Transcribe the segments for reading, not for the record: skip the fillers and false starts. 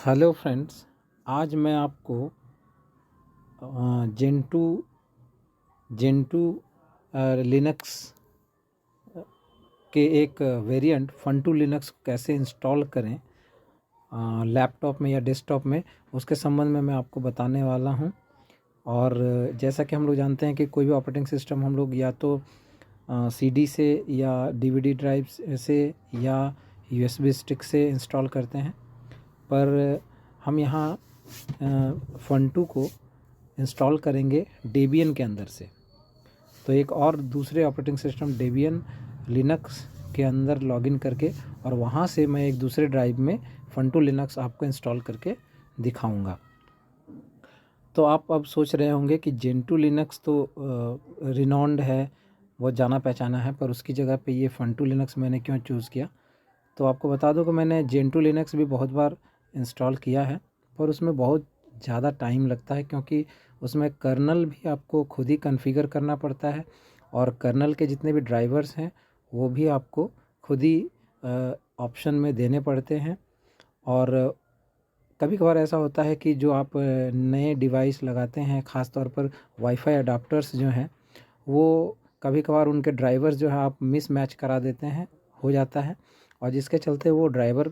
Hello friends, आज मैं आपको जेंटू लिनक्स के एक वेरिएंट फंटू लिनक्स कैसे इंस्टॉल करें लैपटॉप में या डेस्कटॉप में, उसके संबंध में मैं आपको बताने वाला हूं। और जैसा कि हम लोग जानते हैं कि कोई भी ऑपरेटिंग सिस्टम हम लोग या तो सीडी से या डीवीडी ड्राइव से या यूएसबी स्टिक से इंस्टॉल करते हैं, पर हम यहाँ फंटू को इंस्टॉल करेंगे डेबियन के अंदर से। तो एक और दूसरे ऑपरेटिंग सिस्टम डेबियन लिनक्स के अंदर लॉगिन करके और वहाँ से मैं एक दूसरे ड्राइव में फंटू लिनक्स आपको इंस्टॉल करके दिखाऊंगा। तो आप अब सोच रहे होंगे कि जेंटू लिनक्स तो रिनॉन्ड है, बहुत जाना पहचाना है, पर उसकी जगह पे ये फंटू लिनक्स मैंने क्यों चूज़ किया। तो आपको बता दूं कि मैंने जेंटू लिनक्स भी बहुत बार इंस्टॉल किया है, पर उसमें बहुत ज़्यादा टाइम लगता है, क्योंकि उसमें कर्नल भी आपको खुद ही कॉन्फ़िगर करना पड़ता है और कर्नल के जितने भी ड्राइवर्स हैं वो भी आपको खुद ही ऑप्शन में देने पड़ते हैं। और कभी कभार ऐसा होता है कि जो आप नए डिवाइस लगाते हैं, ख़ास तौर पर वाईफाई अडाप्टर्स जो हैं, वो कभी कभार उनके ड्राइवर्स जो है आप मिस मैच करा देते हैं, हो जाता है, और जिसके चलते वो ड्राइवर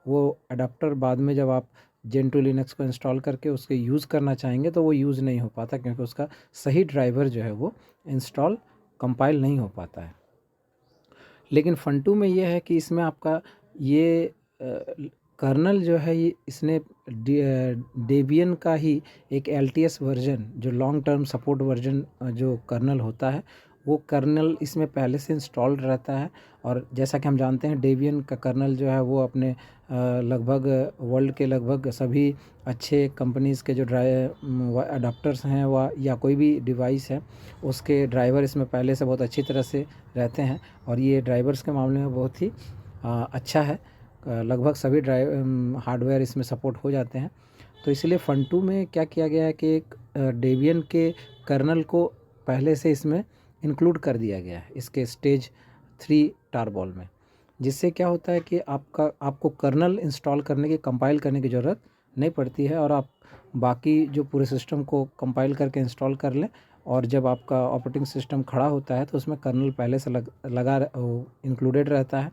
वो अडाप्टर बाद में जब आप जेंटू लिनक्स को इंस्टॉल करके उसके यूज़ करना चाहेंगे तो वो यूज़ नहीं हो पाता, क्योंकि उसका सही ड्राइवर जो है वो इंस्टॉल कंपाइल नहीं हो पाता है। लेकिन फंटू में ये है कि इसमें आपका ये कर्नल जो है, ये इसने डेबियन का ही एक एलटीएस वर्जन, जो लॉन्ग टर्म सपोर्ट वर्जन जो कर्नल होता है, वो कर्नल इसमें पहले से इंस्टॉल रहता है। और जैसा कि हम जानते हैं, डेबियन का कर्नल जो है वो अपने लगभग वर्ल्ड के लगभग सभी अच्छे कंपनीज़ के जो अडाप्टर्स हैं व या कोई भी डिवाइस है, उसके ड्राइवर इसमें पहले से बहुत अच्छी तरह से रहते हैं। और ये ड्राइवर्स के मामले में बहुत ही अच्छा है, लगभग सभी हार्डवेयर इसमें सपोर्ट हो जाते हैं। तो इसलिए फंटू में क्या किया गया है कि एक डेबियन के कर्नल को पहले से इसमें इंक्लूड कर दिया गया है इसके स्टेज 3 टारबॉल में, जिससे क्या होता है कि आपको कर्नल इंस्टॉल करने की, कंपाइल करने की ज़रूरत नहीं पड़ती है, और आप बाकी जो पूरे सिस्टम को कंपाइल करके इंस्टॉल कर लें। और जब आपका ऑपरेटिंग सिस्टम खड़ा होता है तो उसमें कर्नल पहले से लगा इंक्लूडेड रहता है,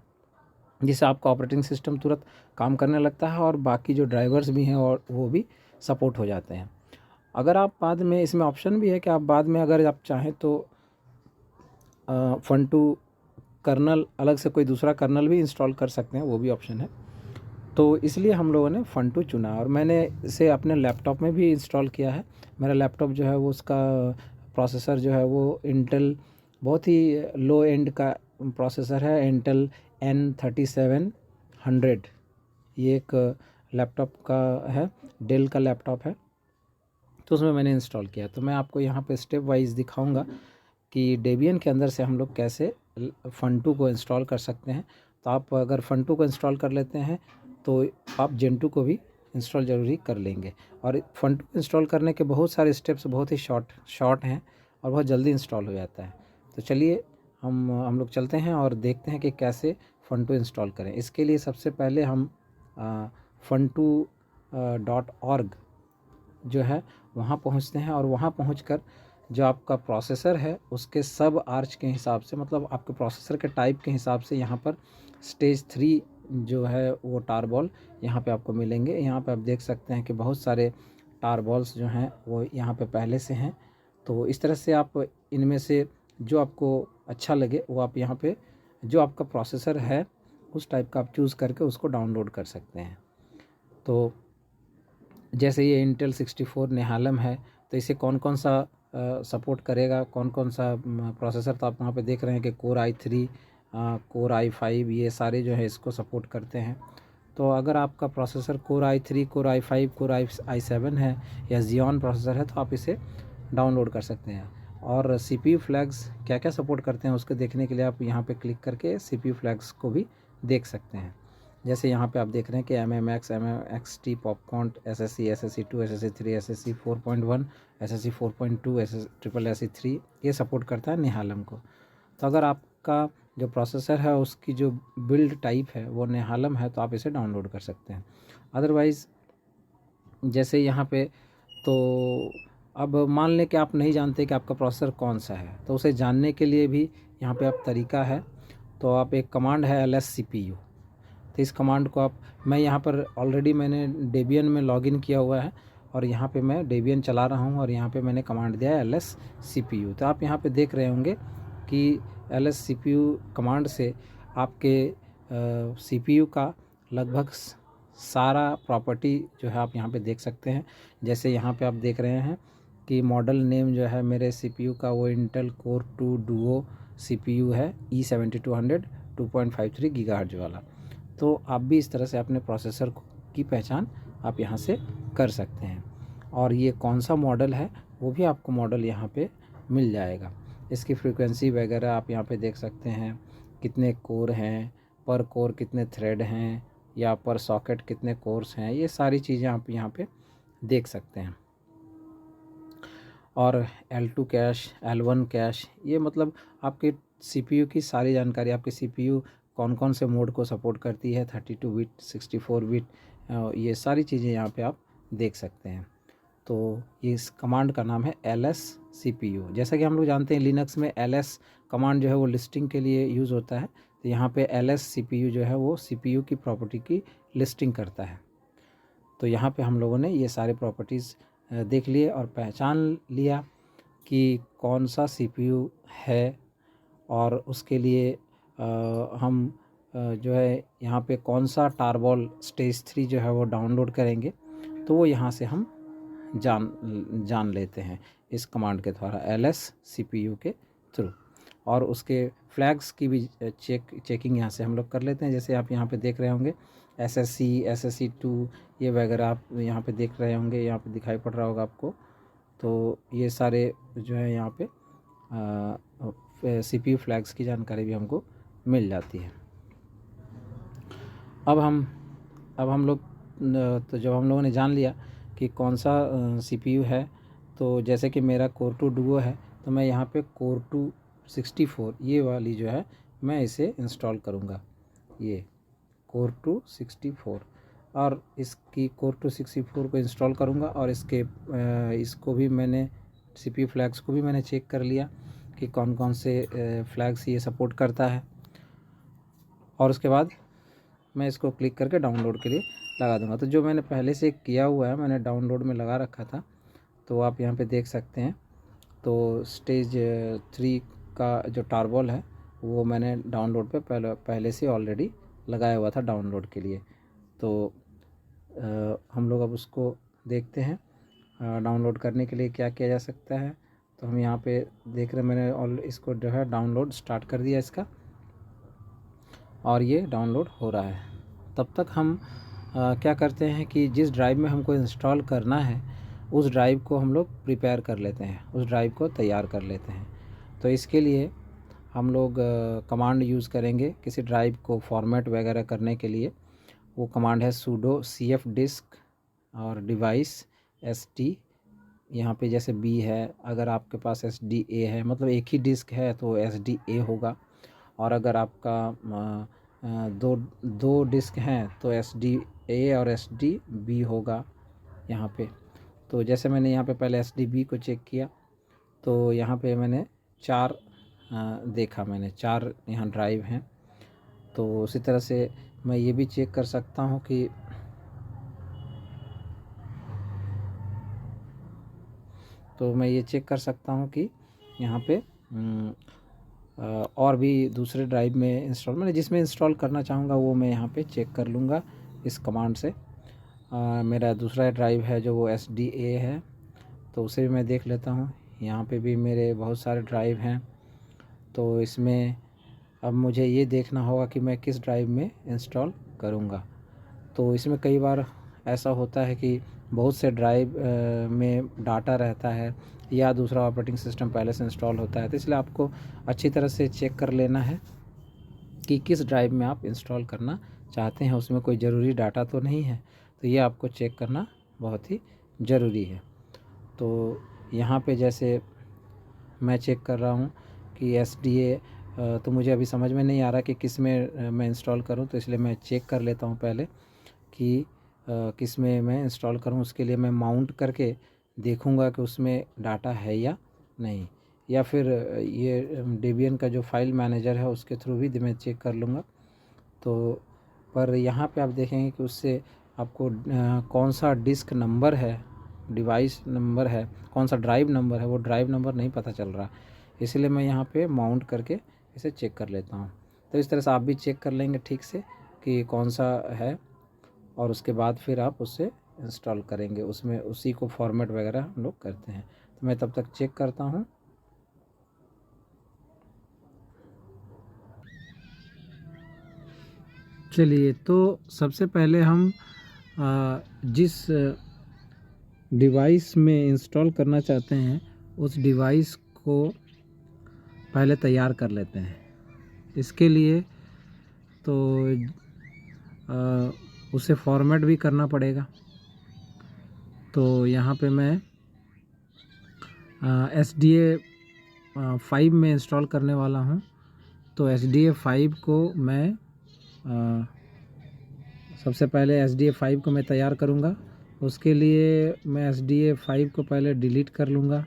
जिससे आपका ऑपरेटिंग सिस्टम तुरंत काम करने लगता है और बाकी जो ड्राइवर्स भी हैं और वो भी सपोर्ट हो जाते हैं। अगर आप बाद में, इसमें ऑप्शन भी है कि आप बाद में अगर आप चाहें तो फंटू कर्नल अलग से कोई दूसरा कर्नल भी इंस्टॉल कर सकते हैं, वो भी ऑप्शन है। तो इसलिए हम लोगों ने फंटू चुना और मैंने इसे अपने लैपटॉप में भी इंस्टॉल किया है। मेरा लैपटॉप जो है वो, उसका प्रोसेसर जो है वो इंटेल, बहुत ही लो एंड का प्रोसेसर है, इंटेल N3700। ये एक लैपटॉप का है, डेल का लैपटॉप है, तो उसमें मैंने इंस्टॉल किया। तो मैं आपको यहाँ पे स्टेप वाइज दिखाऊंगा कि डेबियन के अंदर से हम लोग कैसे फंटू को इंस्टॉल कर सकते हैं। तो आप अगर फंटू को इंस्टॉल कर लेते हैं तो आप जेंटू को भी इंस्टॉल ज़रूरी कर लेंगे। और फंटू इंस्टॉल करने के बहुत सारे स्टेप्स बहुत ही शॉर्ट हैं और बहुत जल्दी इंस्टॉल हो जाता है। तो चलिए हम लोग चलते हैं और देखते हैं कि कैसे फंटू इंस्टॉल करें। इसके लिए सबसे पहले हम fantoo.org जो है वहाँ पहुँचते हैं, और वहाँ पहुँचकर जो आपका प्रोसेसर है उसके सब आर्च के हिसाब से, मतलब आपके प्रोसेसर के टाइप के हिसाब से, यहाँ पर स्टेज 3 जो है वो टारबॉल यहाँ पे आपको मिलेंगे। यहाँ पे आप देख सकते हैं कि बहुत सारे टारबॉल्स जो हैं वो यहाँ पे पहले से हैं। तो इस तरह से आप इनमें से जो आपको अच्छा लगे वो आप यहाँ पे, जो आपका प्रोसेसर है उस टाइप का आप चूज़ करके उसको डाउनलोड कर सकते हैं। तो जैसे ये इंटेल 64 नेहालम है, तो इसे कौन कौन सा सपोर्ट करेगा, कौन कौन सा प्रोसेसर, तो आप वहाँ पे देख रहे हैं कि कोर i3, कोर i5, ये सारे जो है इसको सपोर्ट करते हैं। तो अगर आपका processor core i3, core i5, core i7 है या Xeon प्रोसेसर है तो आप इसे डाउनलोड कर सकते हैं। और CPU फ्लैग्स क्या क्या सपोर्ट करते हैं उसको देखने के लिए आप यहाँ पे क्लिक करके CPU फ्लैग्स को भी देख सकते हैं। जैसे यहाँ पे आप देख रहे हैं कि MMX, MMXT, popcorn, SSC, SSC2, SSC3, SSC 4.1, SSC 4.2, SSC3 ये सपोर्ट करता है नेहालम को। तो अगर आपका जो प्रोसेसर है उसकी जो बिल्ड टाइप है वो नेहालम है तो आप इसे डाउनलोड कर सकते हैं। अदरवाइज़ जैसे यहाँ पे तो अब मान लें कि आप नहीं जानते कि आपका प्रोसेसर कौन सा है, तो उसे जानने के लिए भी यहाँ पे आप तरीका है। तो आप एक कमांड है lscpu, तो इस कमांड को आप, मैं यहाँ पर ऑलरेडी मैंने डेबियन में लॉगिन किया हुआ है और यहाँ पे मैं डेबियन चला रहा हूँ और यहाँ पे मैंने कमांड दिया है lscpu। तो आप यहाँ पे देख रहे होंगे कि lscpu कमांड से आपके CPU का लगभग सारा प्रॉपर्टी जो है आप यहाँ पे देख सकते हैं। जैसे यहाँ पे आप देख रहे हैं कि मॉडल नेम जो है मेरे CPU का वो इंटेल कोर 2 डुओ CPU है E7200 2.53 गीगाहर्ट्ज वाला। तो आप भी इस तरह से अपने प्रोसेसर की पहचान आप यहाँ से कर सकते हैं। और ये कौन सा मॉडल है वो भी आपको मॉडल यहाँ पे मिल जाएगा। इसकी फ्रीक्वेंसी वगैरह आप यहाँ पे देख सकते हैं, कितने कोर हैं, पर कोर कितने थ्रेड हैं या पर सॉकेट कितने कोर्स हैं, ये सारी चीज़ें आप यहाँ पे देख सकते हैं। और L2 कैश, L1 कैश, ये मतलब आपके CPU की सारी जानकारी, आपके CPU कौन कौन से मोड को सपोर्ट करती है, 32 बिट, 64 बिट, ये सारी चीज़ें यहाँ पे आप देख सकते हैं। तो ये इस कमांड का नाम है lscpu। जैसा कि हम लोग जानते हैं लिनक्स में ls कमांड जो है वो लिस्टिंग के लिए यूज़ होता है, तो यहाँ पे lscpu जो है वो CPU की प्रॉपर्टी की लिस्टिंग करता है। तो यहाँ पे हम लोगों ने ये सारे प्रॉपर्टीज़ देख लिए और पहचान लिया कि कौन सा CPU है, और उसके लिए हम जो है यहाँ पे कौन सा टारबॉल स्टेज 3 जो है वो डाउनलोड करेंगे, तो वो यहाँ से हम जान लेते हैं इस कमांड के द्वारा lscpu के थ्रू। और उसके फ्लैग्स की भी चेकिंग यहाँ से हम लोग कर लेते हैं। जैसे आप यहाँ पे देख रहे होंगे SSC 2 ये वगैरह आप यहाँ पे देख रहे होंगे, यहाँ पे दिखाई पड़ रहा होगा आपको। तो ये सारे जो है यहाँ पे CPU फ्लैग्स की जानकारी भी हमको मिल जाती है। अब हम लोग तो जब हम लोगों ने जान लिया कि कौन सा CPU है, तो जैसे कि मेरा कोर 2 डुओ है, तो मैं यहाँ पे कोर 2 64 ये वाली जो है मैं इसे इंस्टॉल करूँगा, ये कोर 2 64, और इसकी कोर 2 64 को इंस्टॉल करूँगा। और इसको भी मैंने CPU फ्लैग्स को भी मैंने चेक कर लिया कि कौन कौन से फ्लैग्स ये सपोर्ट करता है, और उसके बाद मैं इसको क्लिक करके डाउनलोड के लिए लगा दूंगा। तो जो मैंने पहले से किया हुआ है, मैंने डाउनलोड में लगा रखा था, तो आप यहाँ पे देख सकते हैं। तो स्टेज 3 का जो टारबॉल है वो मैंने डाउनलोड पे पहले से ऑलरेडी लगाया हुआ था डाउनलोड के लिए। तो हम लोग अब उसको देखते हैं डाउनलोड करने के लिए क्या किया जा सकता है। तो हम यहाँ पे देख रहे हैं, मैंने इसको जो है डाउनलोड स्टार्ट कर दिया इसका, और ये डाउनलोड हो रहा है। तब तक हम क्या करते हैं कि जिस ड्राइव में हमको इंस्टॉल करना है उस ड्राइव को हम लोग प्रिपेयर कर लेते हैं, उस ड्राइव को तैयार कर लेते हैं। तो इसके लिए हम लोग कमांड यूज़ करेंगे किसी ड्राइव को फॉर्मेट वगैरह करने के लिए। वो कमांड है sudo cf disk और डिवाइस sd, यहाँ पे जैसे B है, अगर आपके पास SDA है, मतलब एक ही डिस्क है तो SDA होगा, और अगर आपका दो डिस्क हैं तो SDA और SDB होगा यहाँ पे। तो जैसे मैंने यहाँ पे पहले SDB को चेक किया, तो यहाँ पे मैंने 4 देखा, मैंने 4 यहाँ ड्राइव हैं। तो उसी तरह से मैं ये भी चेक कर सकता हूँ कि यहाँ पे और भी दूसरे ड्राइव में इंस्टॉल, मैंने जिसमें इंस्टॉल करना चाहूँगा वो मैं यहाँ पे चेक कर लूँगा इस कमांड से। मेरा दूसरा ड्राइव है जो वो SDA है, तो उसे भी मैं देख लेता हूँ। यहाँ पे भी मेरे बहुत सारे ड्राइव हैं, तो इसमें अब मुझे ये देखना होगा कि मैं किस ड्राइव में इंस्टॉल करूँगा। तो इसमें कई बार ऐसा होता है कि बहुत से ड्राइव में डाटा रहता है या दूसरा ऑपरेटिंग सिस्टम पहले से इंस्टॉल होता है, तो इसलिए आपको अच्छी तरह से चेक कर लेना है कि किस ड्राइव में आप इंस्टॉल करना चाहते हैं, उसमें कोई ज़रूरी डाटा तो नहीं है। तो ये आपको चेक करना बहुत ही ज़रूरी है। तो यहाँ पे जैसे मैं चेक कर रहा हूँ कि SDA, तो मुझे अभी समझ में नहीं आ रहा कि किस में मैं इंस्टॉल करूँ, तो इसलिए मैं चेक कर लेता हूँ पहले कि किस में मैं इंस्टॉल करूं, उसके लिए मैं माउंट करके देखूंगा कि उसमें डाटा है या नहीं, या फिर ये डेबियन का जो फाइल मैनेजर है उसके थ्रू भी मैं चेक कर लूँगा। तो पर यहाँ पे आप देखेंगे कि उससे आपको कौन सा डिस्क नंबर है, डिवाइस नंबर है, कौन सा ड्राइव नंबर है, वो ड्राइव नंबर नहीं पता चल रहा, इसलिए मैं यहाँ पे माउंट करके इसे चेक कर लेता हूँ। तो इस तरह से आप भी चेक कर लेंगे ठीक से कि कौन सा है, और उसके बाद फिर आप उससे इंस्टॉल करेंगे, उसमें उसी को फॉर्मेट वगैरह हम लोग करते हैं। तो मैं तब तक चेक करता हूँ। चलिए, तो सबसे पहले हम जिस डिवाइस में इंस्टॉल करना चाहते हैं उस डिवाइस को पहले तैयार कर लेते हैं। इसके लिए तो उसे फॉर्मेट भी करना पड़ेगा। तो यहाँ पे मैं SDA5 में इंस्टॉल करने वाला हूँ। तो SDA5 को मैं सबसे पहले SDA5 को मैं तैयार करूँगा। उसके लिए मैं SDA5 को पहले डिलीट कर लूँगा।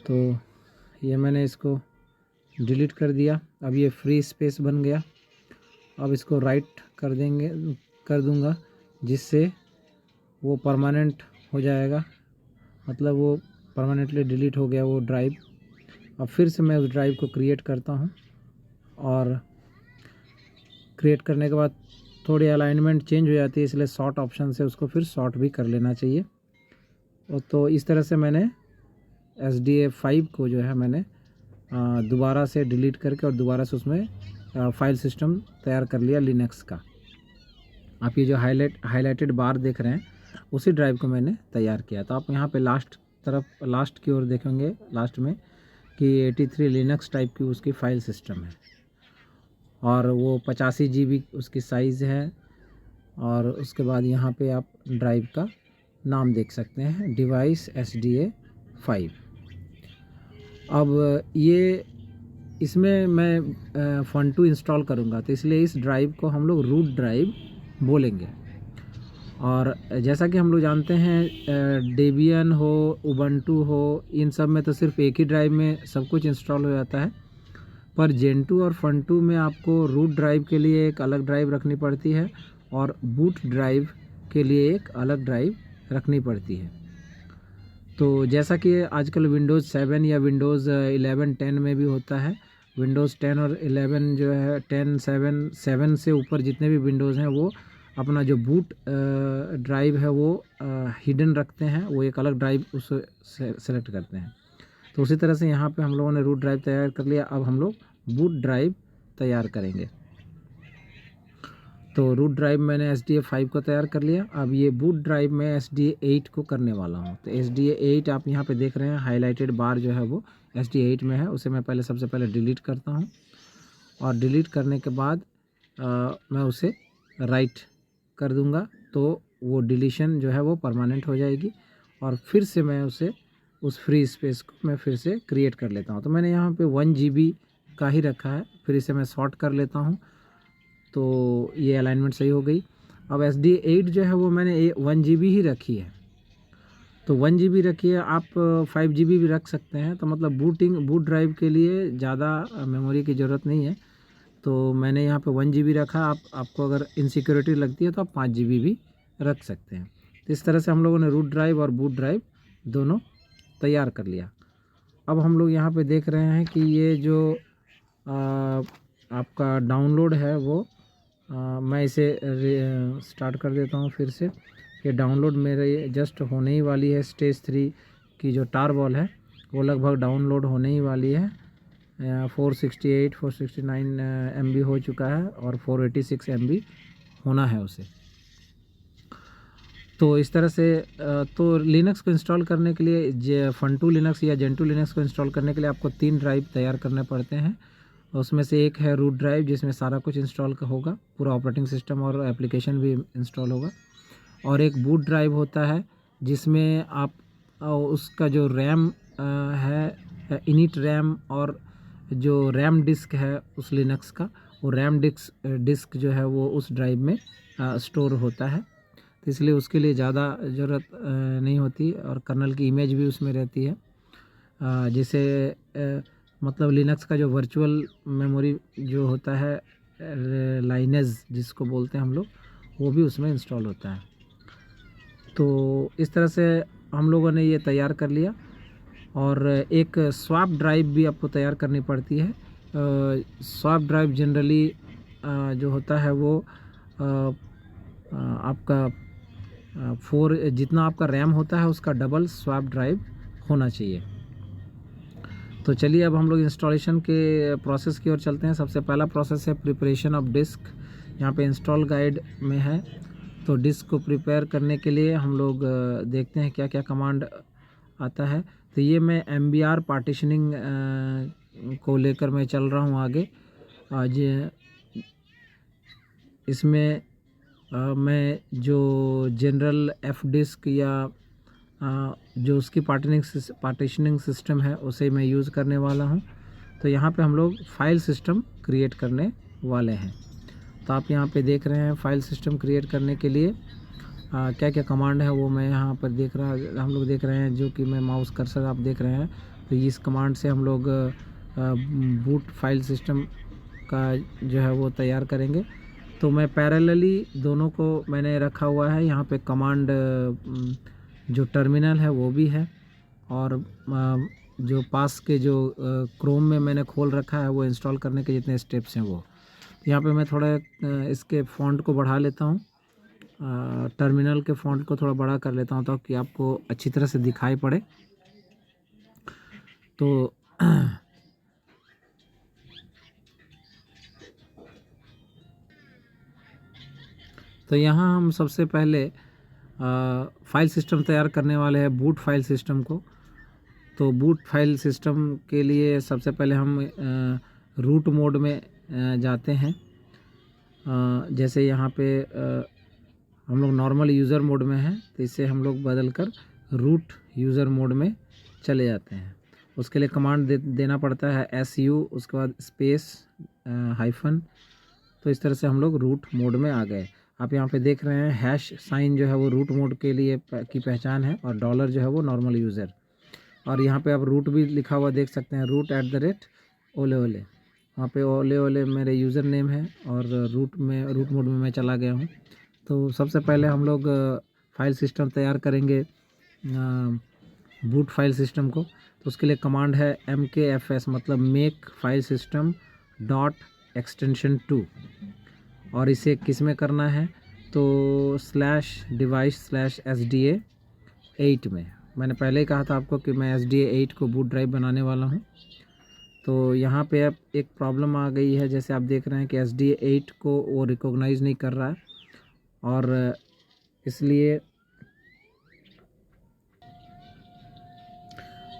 तो ये मैंने इसको डिलीट कर दिया। अब ये फ्री स्पेस बन गया। अब इसको राइट कर दूँगा, जिससे वो परमानेंट हो जाएगा, मतलब वो परमानेंटली डिलीट हो गया वो ड्राइव। अब फिर से मैं उस ड्राइव को क्रिएट करता हूँ, और क्रिएट करने के बाद थोड़ी अलाइनमेंट चेंज हो जाती है, इसलिए सॉर्ट ऑप्शन से उसको फिर सॉर्ट भी कर लेना चाहिए। और तो इस तरह से मैंने SDA5 को जो है मैंने दोबारा से डिलीट करके और दोबारा से उसमें फाइल सिस्टम तैयार कर लिया लिनक्स का। आप ये जो हाईलाइटेड बार देख रहे हैं उसी ड्राइव को मैंने तैयार किया। तो आप यहाँ पे लास्ट की ओर देखेंगे, लास्ट में कि 83 लिनक्स टाइप की उसकी फ़ाइल सिस्टम है, और वो 85 GB उसकी साइज़ है। और उसके बाद यहाँ पे आप ड्राइव का नाम देख सकते हैं, डिवाइस SDA5। अब ये इसमें मैं फंटू इंस्टॉल करूँगा, तो इसलिए इस ड्राइव को हम लोग रूट ड्राइव बोलेंगे। और जैसा कि हम लोग जानते हैं डेबियन हो, उबंटू हो, इन सब में तो सिर्फ एक ही ड्राइव में सब कुछ इंस्टॉल हो जाता है। पर जेंटू और फंटू में आपको रूट ड्राइव के लिए एक अलग ड्राइव रखनी पड़ती है, और बूट ड्राइव के लिए एक अलग ड्राइव रखनी पड़ती है। तो जैसा कि आजकल विंडोज़ 7 या विंडोज़ 11 10 में भी होता है, विंडोज़ 10 और 11 जो है 10 7 से ऊपर जितने भी विंडोज़ हैं वो अपना जो बूट ड्राइव है वो हिडन रखते हैं, वो एक अलग ड्राइव उसे सेलेक्ट करते हैं। तो उसी तरह से यहाँ पे हम लोगों ने रूट ड्राइव तैयार कर लिया। अब हम लोग बूट ड्राइव तैयार करेंगे। तो रूट ड्राइव मैंने SDA5 को तैयार कर लिया। अब ये बूट ड्राइव में SDA8 को करने वाला हूँ। तो SDA8 आप यहाँ पे देख रहे हैं, हाईलाइटेड बार जो है वो SDA8 में है। उसे मैं सबसे पहले डिलीट करता हूँ, और डिलीट करने के बाद मैं उसे राइट कर दूँगा, तो वो डिलीशन जो है वो परमानेंट हो जाएगी। और फिर से मैं उस फ्री स्पेस को मैं फिर से क्रिएट कर लेता हूँ। तो मैंने यहाँ पे 1 GB का ही रखा है, फिर इसे मैं सॉर्ट कर लेता हूँ, तो ये अलाइनमेंट सही हो गई। अब SDA8 जो है वो मैंने 1 GB ही रखी है। तो 1 GB रखी है, आप 5 GB भी रख सकते हैं। तो मतलब बूट ड्राइव के लिए ज़्यादा मेमोरी की ज़रूरत नहीं है। तो मैंने यहाँ पे 1 GB रखा। आपको अगर इनसिक्योरिटी लगती है तो आप 5 GB भी रख सकते हैं। तो इस तरह से हम लोगों ने रूट ड्राइव और बूट ड्राइव दोनों तैयार कर लिया। अब हम लोग यहाँ पे देख रहे हैं कि ये जो आपका डाउनलोड है वो मैं इसे स्टार्ट कर देता हूँ फिर से। ये डाउनलोड मेरे जस्ट होने ही वाली है। स्टेज 3 की जो टारबॉल है वो लगभग डाउनलोड होने ही वाली है। 469 MB हो चुका है, और 486 MB होना है उसे। तो इस तरह से तो लिनक्स को इंस्टॉल करने के लिए, फंटू लिनक्स या जेंटू लिनक्स को इंस्टॉल करने के लिए आपको 3 ड्राइव तैयार करने पड़ते हैं। उसमें से एक है रूट ड्राइव, जिसमें सारा कुछ इंस्टॉल होगा, पूरा ऑपरेटिंग सिस्टम और एप्लीकेशन भी इंस्टॉल होगा। और एक बूट ड्राइव होता है जिसमें आप उसका जो रैम है, इनिट रैम, और जो रैम डिस्क है उस लिनक्स का, वो रैम डिस्क जो है वो उस ड्राइव में स्टोर होता है, तो इसलिए उसके लिए ज़्यादा ज़रूरत नहीं होती और कर्नल की इमेज भी उसमें रहती है। जैसे मतलब लिनक्स का जो वर्चुअल मेमोरी जो होता है लाइनेज जिसको बोलते हैं हम लोग, वो भी उसमें इंस्टॉल होता है। तो इस तरह से हम लोगों ने ये तैयार कर लिया। और एक स्वैप ड्राइव भी आपको तैयार करनी पड़ती है। स्वैप ड्राइव जनरली जो होता है वो आपका 4 जितना आपका रैम होता है उसका डबल स्वैप ड्राइव होना चाहिए। तो चलिए अब हम लोग इंस्टॉलेशन के प्रोसेस की ओर चलते हैं। सबसे पहला प्रोसेस है प्रिपरेशन ऑफ डिस्क। यहाँ पे इंस्टॉल गाइड में है। तो डिस्क को प्रिपेयर करने के लिए हम लोग देखते हैं क्या क्या कमांड आता है। तो ये मैं MBR पार्टीशनिंग को लेकर मैं चल रहा हूँ आगे। आज इसमें मैं जो जनरल F डिस्क या जो उसकी पार्टीशनिंग सिस्टम है उसे मैं यूज़ करने वाला हूँ। तो यहाँ पे हम लोग फाइल सिस्टम क्रिएट करने वाले हैं। तो आप यहाँ पे देख रहे हैं फाइल सिस्टम क्रिएट करने के लिए क्या क्या कमांड है वो मैं यहाँ पर हम लोग देख रहे हैं, जो कि मैं माउस कर्सर आप देख रहे हैं। तो इस कमांड से हम लोग बूट फाइल सिस्टम का जो है वो तैयार करेंगे। तो मैं पैरेलली दोनों को मैंने रखा हुआ है। यहाँ पे कमांड जो टर्मिनल है वो भी है, और जो पास के जो क्रोम में मैंने खोल रखा है वो इंस्टॉल करने के जितने स्टेप्स हैं वो। यहाँ पे मैं थोड़ा इसके फ़ॉन्ट को बढ़ा लेता हूँ, टर्मिनल के फ़ॉन्ट को थोड़ा बड़ा कर लेता हूँ ताकि आपको अच्छी तरह से दिखाई पड़े। तो तो यहाँ हम सबसे पहले फाइल सिस्टम तैयार करने वाले हैं, बूट फाइल सिस्टम को। तो बूट फाइल सिस्टम के लिए सबसे पहले हम रूट मोड में जाते हैं। जैसे यहाँ पे हम लोग नॉर्मल यूज़र मोड में हैं, तो इसे हम लोग बदल कर रूट यूज़र मोड में चले जाते हैं। उसके लिए कमांड देना पड़ता है SU, उसके बाद स्पेस हाइफन। तो इस तरह से हम लोग रूट मोड में आ गए। आप यहाँ पे देख रहे हैं हैश साइन जो है वो रूट मोड के लिए की पहचान है, और डॉलर जो है वो नॉर्मल यूज़र। और यहाँ पे आप रूट भी लिखा हुआ देख सकते हैं, root@ ओले ओले। वहाँ पे ओले ओले मेरे यूज़र नेम है, और रूट मोड में मैं चला गया हूँ। तो सबसे पहले हम लोग फाइल सिस्टम तैयार करेंगे बूट फाइल सिस्टम को। तो उसके लिए कमांड है MKFS, मतलब make file system dot extension 2। और इसे किस में करना है, तो /device/SDA8 में। मैंने पहले ही कहा था आपको कि मैं SDA8 को बूट ड्राइव बनाने वाला हूँ। तो यहाँ पे अब एक प्रॉब्लम आ गई है, जैसे आप देख रहे हैं कि SDA8 को वो रिकॉग्नाइज़ नहीं कर रहा है, और इसलिए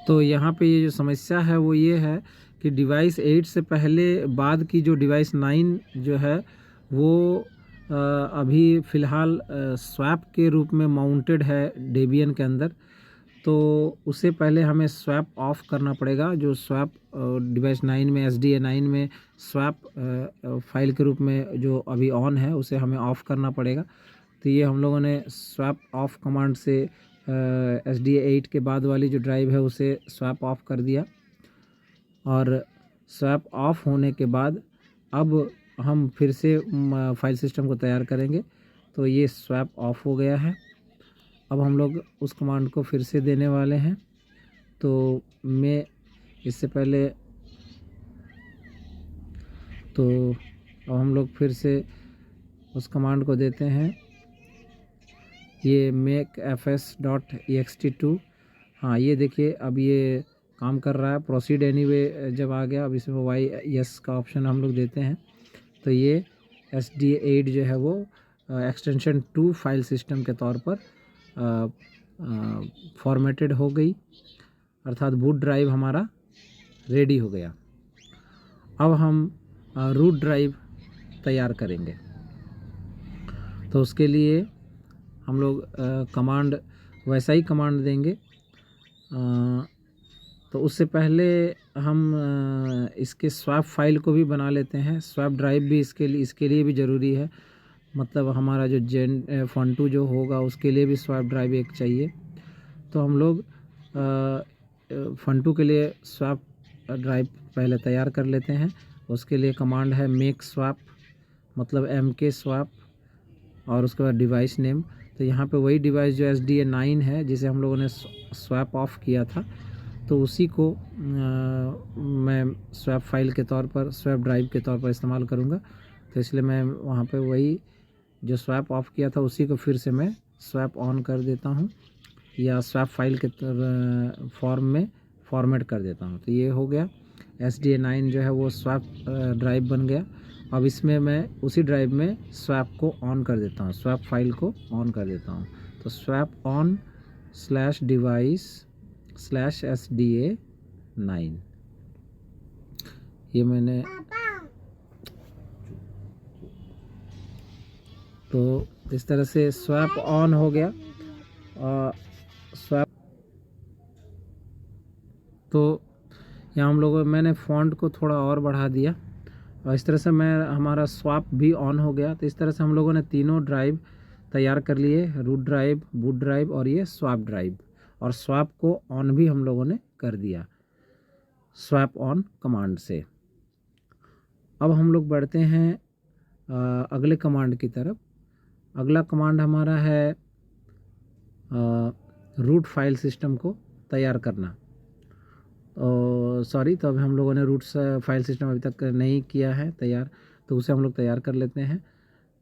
तो यहाँ पे ये जो समस्या है वो ये है कि डिवाइस 8 से पहले बाद की जो डिवाइस 9 जो है वो अभी फ़िलहाल स्वैप के रूप में माउंटेड है डेबियन के अंदर। तो उससे पहले हमें स्वैप ऑफ करना पड़ेगा। जो स्वैप डिवाइस 9 में SDA9 में स्वैप फाइल के रूप में जो अभी ऑन है उसे हमें ऑफ़ करना पड़ेगा। तो ये हम लोगों ने स्वैप ऑफ कमांड से SDA8 के बाद वाली जो ड्राइव है उसे स्वैप ऑफ कर दिया। और स्वैप ऑफ होने के बाद अब हम फिर से फाइल सिस्टम को तैयार करेंगे। तो ये स्वैप ऑफ हो गया है। अब हम लोग उस कमांड को फिर से देने वाले हैं। तो मैं इससे पहले तो अब हम लोग फिर से उस कमांड को देते हैं, ये makefs.ext2। हाँ, ये देखिए अब ये काम कर रहा है। प्रोसीड एनीवे जब आ गया, अब इसमें YS का ऑप्शन हम लोग देते हैं। तो ये SDA8 जो है वो एक्सटेंशन 2 फाइल सिस्टम के तौर पर फॉर्मेटेड हो गई, अर्थात बूट ड्राइव हमारा रेडी हो गया। अब हम रूट ड्राइव तैयार करेंगे। तो उसके लिए हम लोग कमांड वैसा ही कमांड देंगे। तो उससे पहले हम इसके स्वैप फाइल को भी बना लेते हैं। स्वैप ड्राइव भी इसके लिए भी ज़रूरी है। मतलब हमारा जो फन2 जो होगा उसके लिए भी स्वैप ड्राइव एक चाहिए। तो हम लोग फन2 के लिए स्वैप ड्राइव पहले तैयार कर लेते हैं। उसके लिए कमांड है मेक स्वैप, मतलब MK स्वैप, और उसके बाद डिवाइस नेम। तो यहाँ पे वही डिवाइस जो SDA9 है जिसे हम लोगों ने स्वैप ऑफ किया था, तो उसी को मैं स्वैप फाइल के तौर पर, स्वैप ड्राइव के तौर पर इस्तेमाल करूँगा। तो इसलिए मैं वहाँ पे वही जो स्वैप ऑफ किया था उसी को फिर से मैं स्वैप ऑन कर देता हूँ, या स्वैप फाइल के फॉर्म में फॉर्मेट कर देता हूँ। तो ये हो गया, SDA9 जो है वो स्वैप ड्राइव बन गया। अब इसमें मैं उसी ड्राइव में स्वैप को ऑन कर देता हूँ, स्वैप फाइल को ऑन कर देता हूँ। तो स्वैप ऑन /device/SDA9, ये मैंने, तो इस तरह से स्वैप ऑन हो गया। स्वैप, तो यहाँ हम लोगों, मैंने फ़ॉन्ट को थोड़ा और बढ़ा दिया और इस तरह से हमारा स्वैप भी ऑन हो गया। तो इस तरह से हम लोगों ने तीनों ड्राइव तैयार कर लिए, रूट ड्राइव, बूट ड्राइव और ये स्वैप ड्राइव। और स्वैप को ऑन भी हम लोगों ने कर दिया स्वैप ऑन कमांड से। अब हम लोग बढ़ते हैं अगले कमांड की तरफ। अगला कमांड हमारा है रूट फाइल सिस्टम को तैयार करना। सॉरी, तो अब हम लोगों ने रूट फाइल सिस्टम अभी तक नहीं किया है तैयार, तो उसे हम लोग तैयार कर लेते हैं।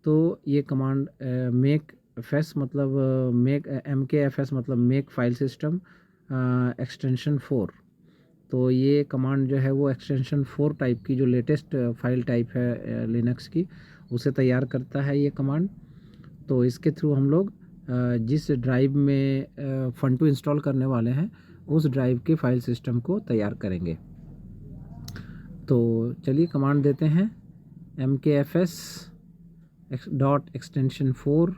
तो ये कमांड मेक fs मतलब MKFS मतलब मेक फाइल सिस्टम एक्सटेंशन 4। तो ये कमांड जो है वो एक्सटेंशन 4 टाइप की, जो लेटेस्ट फाइल टाइप है लिनक्स की, उसे तैयार करता है ये कमांड। तो इसके थ्रू हम लोग जिस ड्राइव में फन2 इंस्टॉल करने वाले हैं उस ड्राइव के फाइल सिस्टम को तैयार करेंगे। तो चलिए कमांड देते हैं MKFS.extension4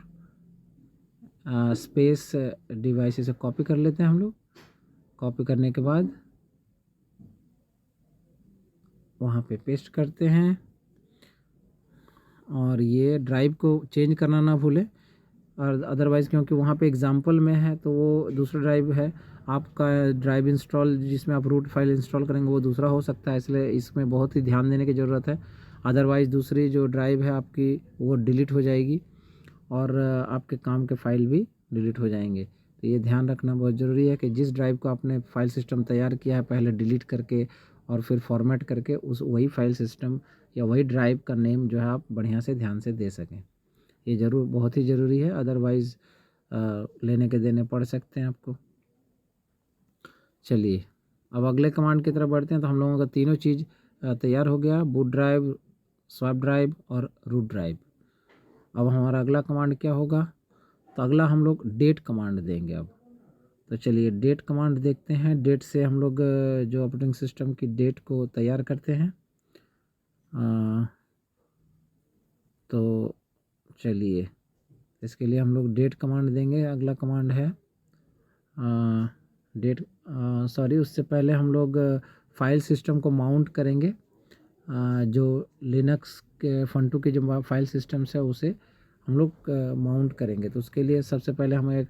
स्पेस डिवाइस, से कॉपी कर लेते हैं हम लोग। कॉपी करने के बाद वहाँ पे पेस्ट करते हैं और ये ड्राइव को चेंज करना ना भूलें, और अदरवाइज़ क्योंकि वहाँ पे एग्जाम्पल में है तो वो दूसरा ड्राइव है, आपका ड्राइव इंस्टॉल जिसमें आप रूट फाइल इंस्टॉल करेंगे वो दूसरा हो सकता है, इसलिए इसमें बहुत ही ध्यान देने की ज़रूरत है। अदरवाइज़ दूसरी जो ड्राइव है आपकी वो डिलीट हो जाएगी और आपके काम के फाइल भी डिलीट हो जाएंगे। तो ये ध्यान रखना बहुत ज़रूरी है कि जिस ड्राइव को आपने फाइल सिस्टम तैयार किया है पहले डिलीट करके और फिर फॉर्मेट करके उस वही फाइल सिस्टम या वही ड्राइव का नेम जो है आप बढ़िया से ध्यान से दे सकें। ये ज़रूर बहुत ही ज़रूरी है, अदरवाइज़ लेने के देने पड़ सकते हैं आपको। चलिए अब अगले कमांड की तरफ बढ़ते हैं। तो हम लोगों का तीनों चीज़ तैयार हो गया, बूट ड्राइव, स्वैप ड्राइव और रूट ड्राइव। अब हमारा अगला कमांड क्या होगा? तो अगला हम लोग डेट कमांड देंगे अब। तो चलिए डेट कमांड देखते हैं। डेट से हम लोग जो ऑपरेटिंग सिस्टम की डेट को तैयार करते हैं। तो चलिए इसके लिए हम लोग डेट कमांड देंगे। अगला कमांड है डेट, सॉरी उससे पहले हम लोग फाइल सिस्टम को माउंट करेंगे। जो लिनक्स के फन2 के जो फाइल सिस्टम्स है उसे हम लोग माउंट करेंगे। तो उसके लिए सबसे पहले हमें एक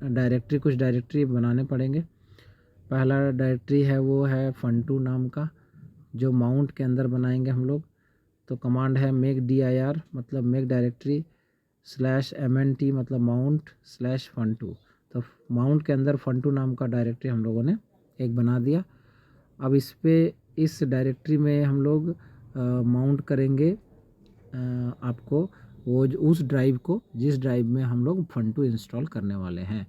डायरेक्टरी, कुछ डायरेक्टरी बनाने पड़ेंगे। पहला डायरेक्टरी है वो है fun2 नाम का, जो माउंट के अंदर बनाएंगे हम लोग। तो कमांड है मेक dir मतलब मेक डायरेक्टरी /mnt मतलब माउंट /fun2। तो माउंट के अंदर fun2 नाम का डायरेक्टरी हम लोगों ने एक बना दिया। अब इस डायरेक्टरी में हम लोग माउंट करेंगे आपको वो उस ड्राइव को जिस ड्राइव में हम लोग fun2 इंस्टॉल करने वाले हैं।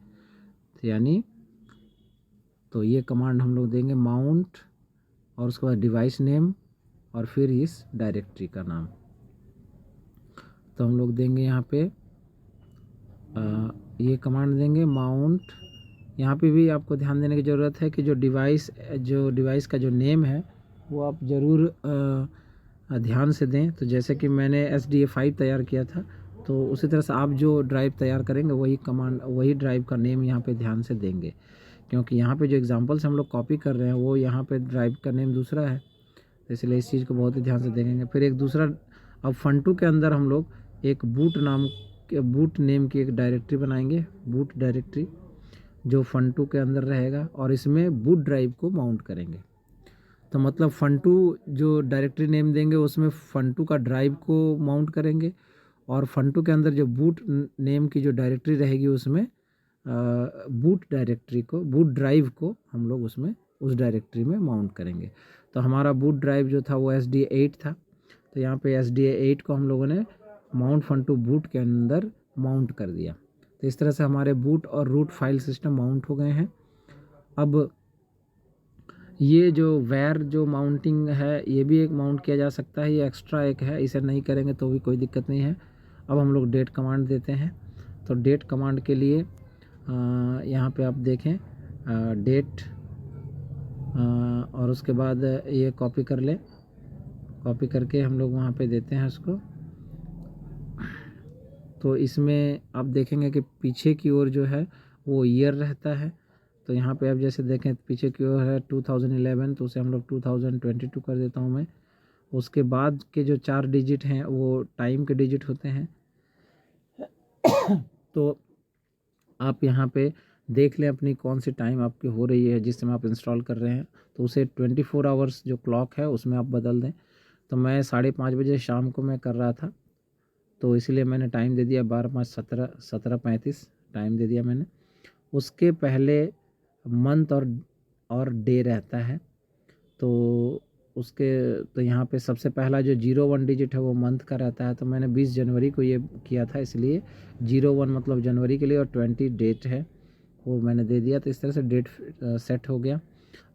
तो यानी तो ये कमांड हम लोग देंगे माउंट और उसके बाद डिवाइस नेम और फिर इस डायरेक्टरी का नाम। तो हम लोग देंगे यहाँ पे ये कमांड देंगे माउंट। यहाँ पे भी आपको ध्यान देने की ज़रूरत है कि जो डिवाइस का जो नेम है वो आप ज़रूर ध्यान से दें। तो जैसे कि मैंने SDA5 तैयार किया था, तो उसी तरह से आप जो ड्राइव तैयार करेंगे वही ड्राइव का नेम यहाँ पे ध्यान से देंगे, क्योंकि यहाँ पे जो एग्जांपल्स हम लोग कॉपी कर रहे हैं वो यहाँ पे ड्राइव का नेम दूसरा है। तो इसलिए इस चीज़ को बहुत ही ध्यान से देखेंगे। फिर एक दूसरा, अब fun2 के अंदर हम लोग एक बूट नेम की एक डायरेक्टरी बनाएंगे, बूट डायरेक्टरी, जो fun2 के अंदर रहेगा, और इसमें बूट ड्राइव को माउंट करेंगे। तो मतलब fun2 जो डायरेक्टरी नेम देंगे उसमें fun2 का ड्राइव को माउंट करेंगे, और fun2 के अंदर जो बूट नेम की जो डायरेक्टरी रहेगी उसमें बूट डायरेक्टरी को, बूट ड्राइव को हम लोग उसमें उस डायरेक्टरी में माउंट करेंगे। तो हमारा बूट ड्राइव जो था वो SDA8 था, तो यहाँ पे SDA8 को हम लोगों ने माउंट fun2 बूट के अंदर माउंट कर दिया। तो इस तरह से हमारे बूट और रूट फाइल सिस्टम माउंट हो गए हैं। अब ये जो वेयर जो माउंटिंग है ये भी एक माउंट किया जा सकता है, ये एक्स्ट्रा एक है, इसे नहीं करेंगे तो भी कोई दिक्कत नहीं है। अब हम लोग डेट कमांड देते हैं। तो डेट कमांड के लिए यहाँ पे आप देखें डेट, और उसके बाद ये कॉपी कर लें, कॉपी करके हम लोग वहाँ पे देते हैं उसको। तो इसमें आप देखेंगे कि पीछे की ओर जो है वो ईयर रहता है। तो यहाँ पे आप जैसे देखें पीछे की ओर है 2011, तो उसे हम लोग 2022 कर देता हूँ मैं। उसके बाद के जो 4 डिजिट हैं वो टाइम के डिजिट होते हैं। तो आप यहाँ पे देख लें अपनी कौन सी टाइम आपकी हो रही है जिस समय आप इंस्टॉल कर रहे हैं, तो उसे 24 आवर्स जो क्लॉक है उसमें आप बदल दें। तो मैं 5:30 बजे शाम को मैं कर रहा था, तो इसलिए मैंने टाइम दे दिया 12/5 17:35 टाइम दे दिया मैंने। उसके पहले मंथ और डे रहता है, तो तो यहाँ पे सबसे पहला जो 01 डिजिट है वो मंथ का रहता है। तो मैंने 20 जनवरी को ये किया था, इसलिए 01 मतलब जनवरी के लिए, और 20 डेट है वो मैंने दे दिया। तो इस तरह से डेट सेट हो गया।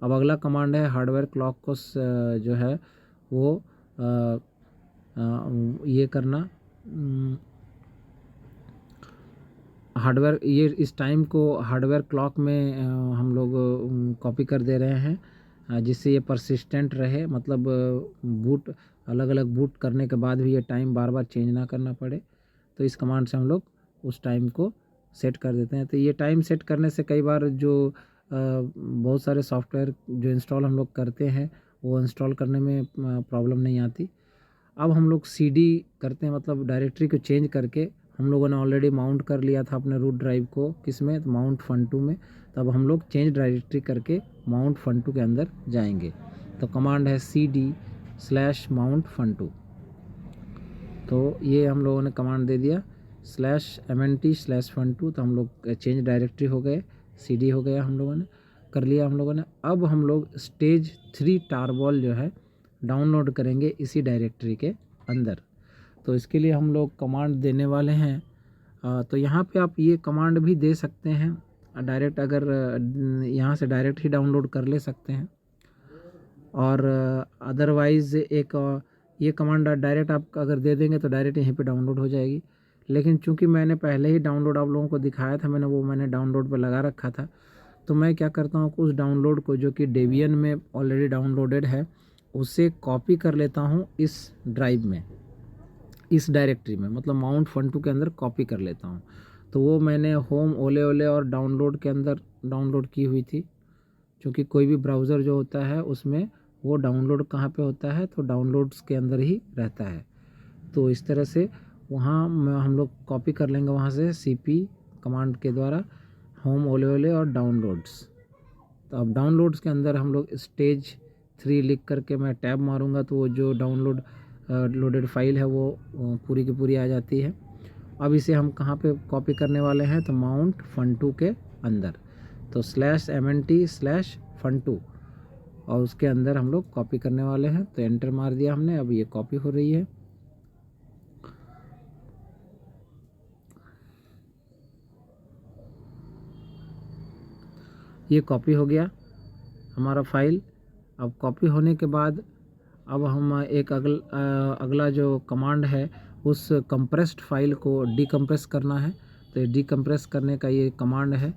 अब अगला कमांड है हार्डवेयर क्लॉक को जो है वो ये करना, हार्डवेयर, ये इस टाइम को हार्डवेयर क्लॉक में हम लोग कॉपी कर दे रहे हैं, जिससे ये परसिस्टेंट रहे, मतलब बूट अलग अलग बूट करने के बाद भी ये टाइम बार बार चेंज ना करना पड़े। तो इस कमांड से हम लोग उस टाइम को सेट कर देते हैं। तो ये टाइम सेट करने से कई बार जो बहुत सारे सॉफ्टवेयर जो इंस्टॉल हम लोग करते हैं वो इंस्टॉल करने में प्रॉब्लम नहीं आती। अब हम लोग CD करते हैं, मतलब डायरेक्टरी को चेंज करके हम लोगों ने ऑलरेडी माउंट कर लिया था अपने रूट ड्राइव को, किस में, तो माउंट fun2 में। तब हम लोग चेंज डायरेक्टरी करके माउंट fun2 के अंदर जाएंगे। तो कमांड है CD/mount fun2। तो ये हम लोगों ने कमांड दे दिया /MNT/fun2, तो हम लोग चेंज डायरेक्टरी हो गए, CD हो गया, हम लोगों ने कर लिया हम लोगों ने। अब हम लोग स्टेज 3 टारबॉल जो है डाउनलोड करेंगे इसी डायरेक्टरी के अंदर। तो इसके लिए हम लोग कमांड देने वाले हैं। तो यहाँ पे आप ये कमांड भी दे सकते हैं डायरेक्ट, अगर यहाँ से डायरेक्ट ही डाउनलोड कर ले सकते हैं, और अदरवाइज़ ये कमांड डायरेक्ट आप अगर दे देंगे तो डायरेक्ट यहीं पे डाउनलोड हो जाएगी। लेकिन चूंकि मैंने पहले ही डाउनलोड आप लोगों को दिखाया था, मैंने डाउनलोड पे लगा रखा था, तो मैं क्या करता हूँ उस डाउनलोड को जो कि डेबियन में ऑलरेडी डाउनलोडेड है उसे कॉपी कर लेता हूँ इस ड्राइव में, इस डायरेक्टरी में, मतलब माउंट fun2 के अंदर कॉपी कर लेता हूँ। तो वो मैंने होम ओले ओले और डाउनलोड के अंदर डाउनलोड की हुई थी, क्योंकि कोई भी ब्राउज़र जो होता है उसमें वो डाउनलोड कहाँ पे होता है, तो डाउनलोड्स के अंदर ही रहता है। तो इस तरह से वहाँ हम लोग कॉपी कर लेंगे वहाँ से CP कमांड के द्वारा होम ओले ओले और डाउनलोड्स। तो अब डाउनलोड्स के अंदर हम लोग स्टेज 3 लिख करके मैं टैब मारूंगा, तो वो जो लोडेड फाइल है वो पूरी की पूरी आ जाती है। अब इसे हम कहाँ पे कॉपी करने वाले हैं, तो माउंट fun2 के अंदर, तो /MNT/fun2, और उसके अंदर हम लोग कॉपी करने वाले हैं। तो एंटर मार दिया हमने, अब ये कॉपी हो रही है। ये कॉपी हो गया हमारा फाइल। अब कॉपी होने के बाद अब हम एक अगला जो कमांड है उस कंप्रेस्ड फाइल को डिकम्प्रेस करना है। तो डिकम्प्रेस करने का ये कमांड है,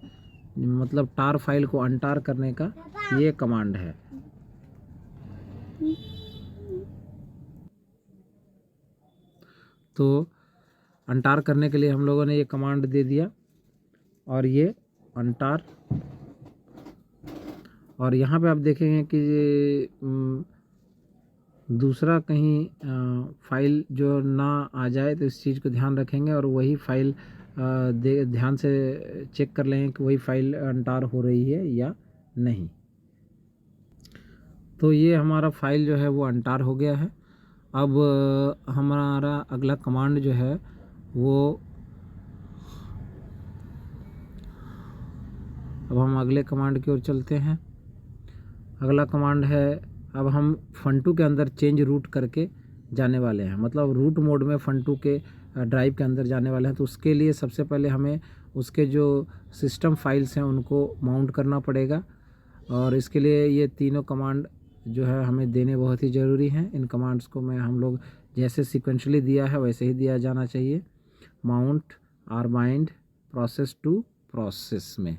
मतलब टार फाइल को अनटार करने का ये कमांड है। तो अनटार करने के लिए हम लोगों ने ये कमांड दे दिया, और ये अनटार, और यहाँ पे आप देखेंगे कि दूसरा कहीं फाइल जो ना आ जाए, तो इस चीज़ को ध्यान रखेंगे और वही फाइल ध्यान से चेक कर लेंगे कि वही फाइल अनटार हो रही है या नहीं। तो ये हमारा फाइल जो है वो अनटार हो गया है। अब हमारा अगला कमांड जो है वो, अब हम अगले कमांड की ओर चलते हैं। अगला कमांड है, अब हम फंटू के अंदर चेंज रूट करके जाने वाले हैं, मतलब रूट मोड में फंटू के ड्राइव के अंदर जाने वाले हैं। तो उसके लिए सबसे पहले हमें उसके जो सिस्टम फाइल्स हैं उनको माउंट करना पड़ेगा, और इसके लिए ये तीनों कमांड जो है हमें देने बहुत ही ज़रूरी हैं। इन कमांड्स को मैं हम लोग जैसे सिक्वेंशली दिया है वैसे ही दिया जाना चाहिए। माउंट आरबाइंड प्रोसेस टू प्रोसेस में,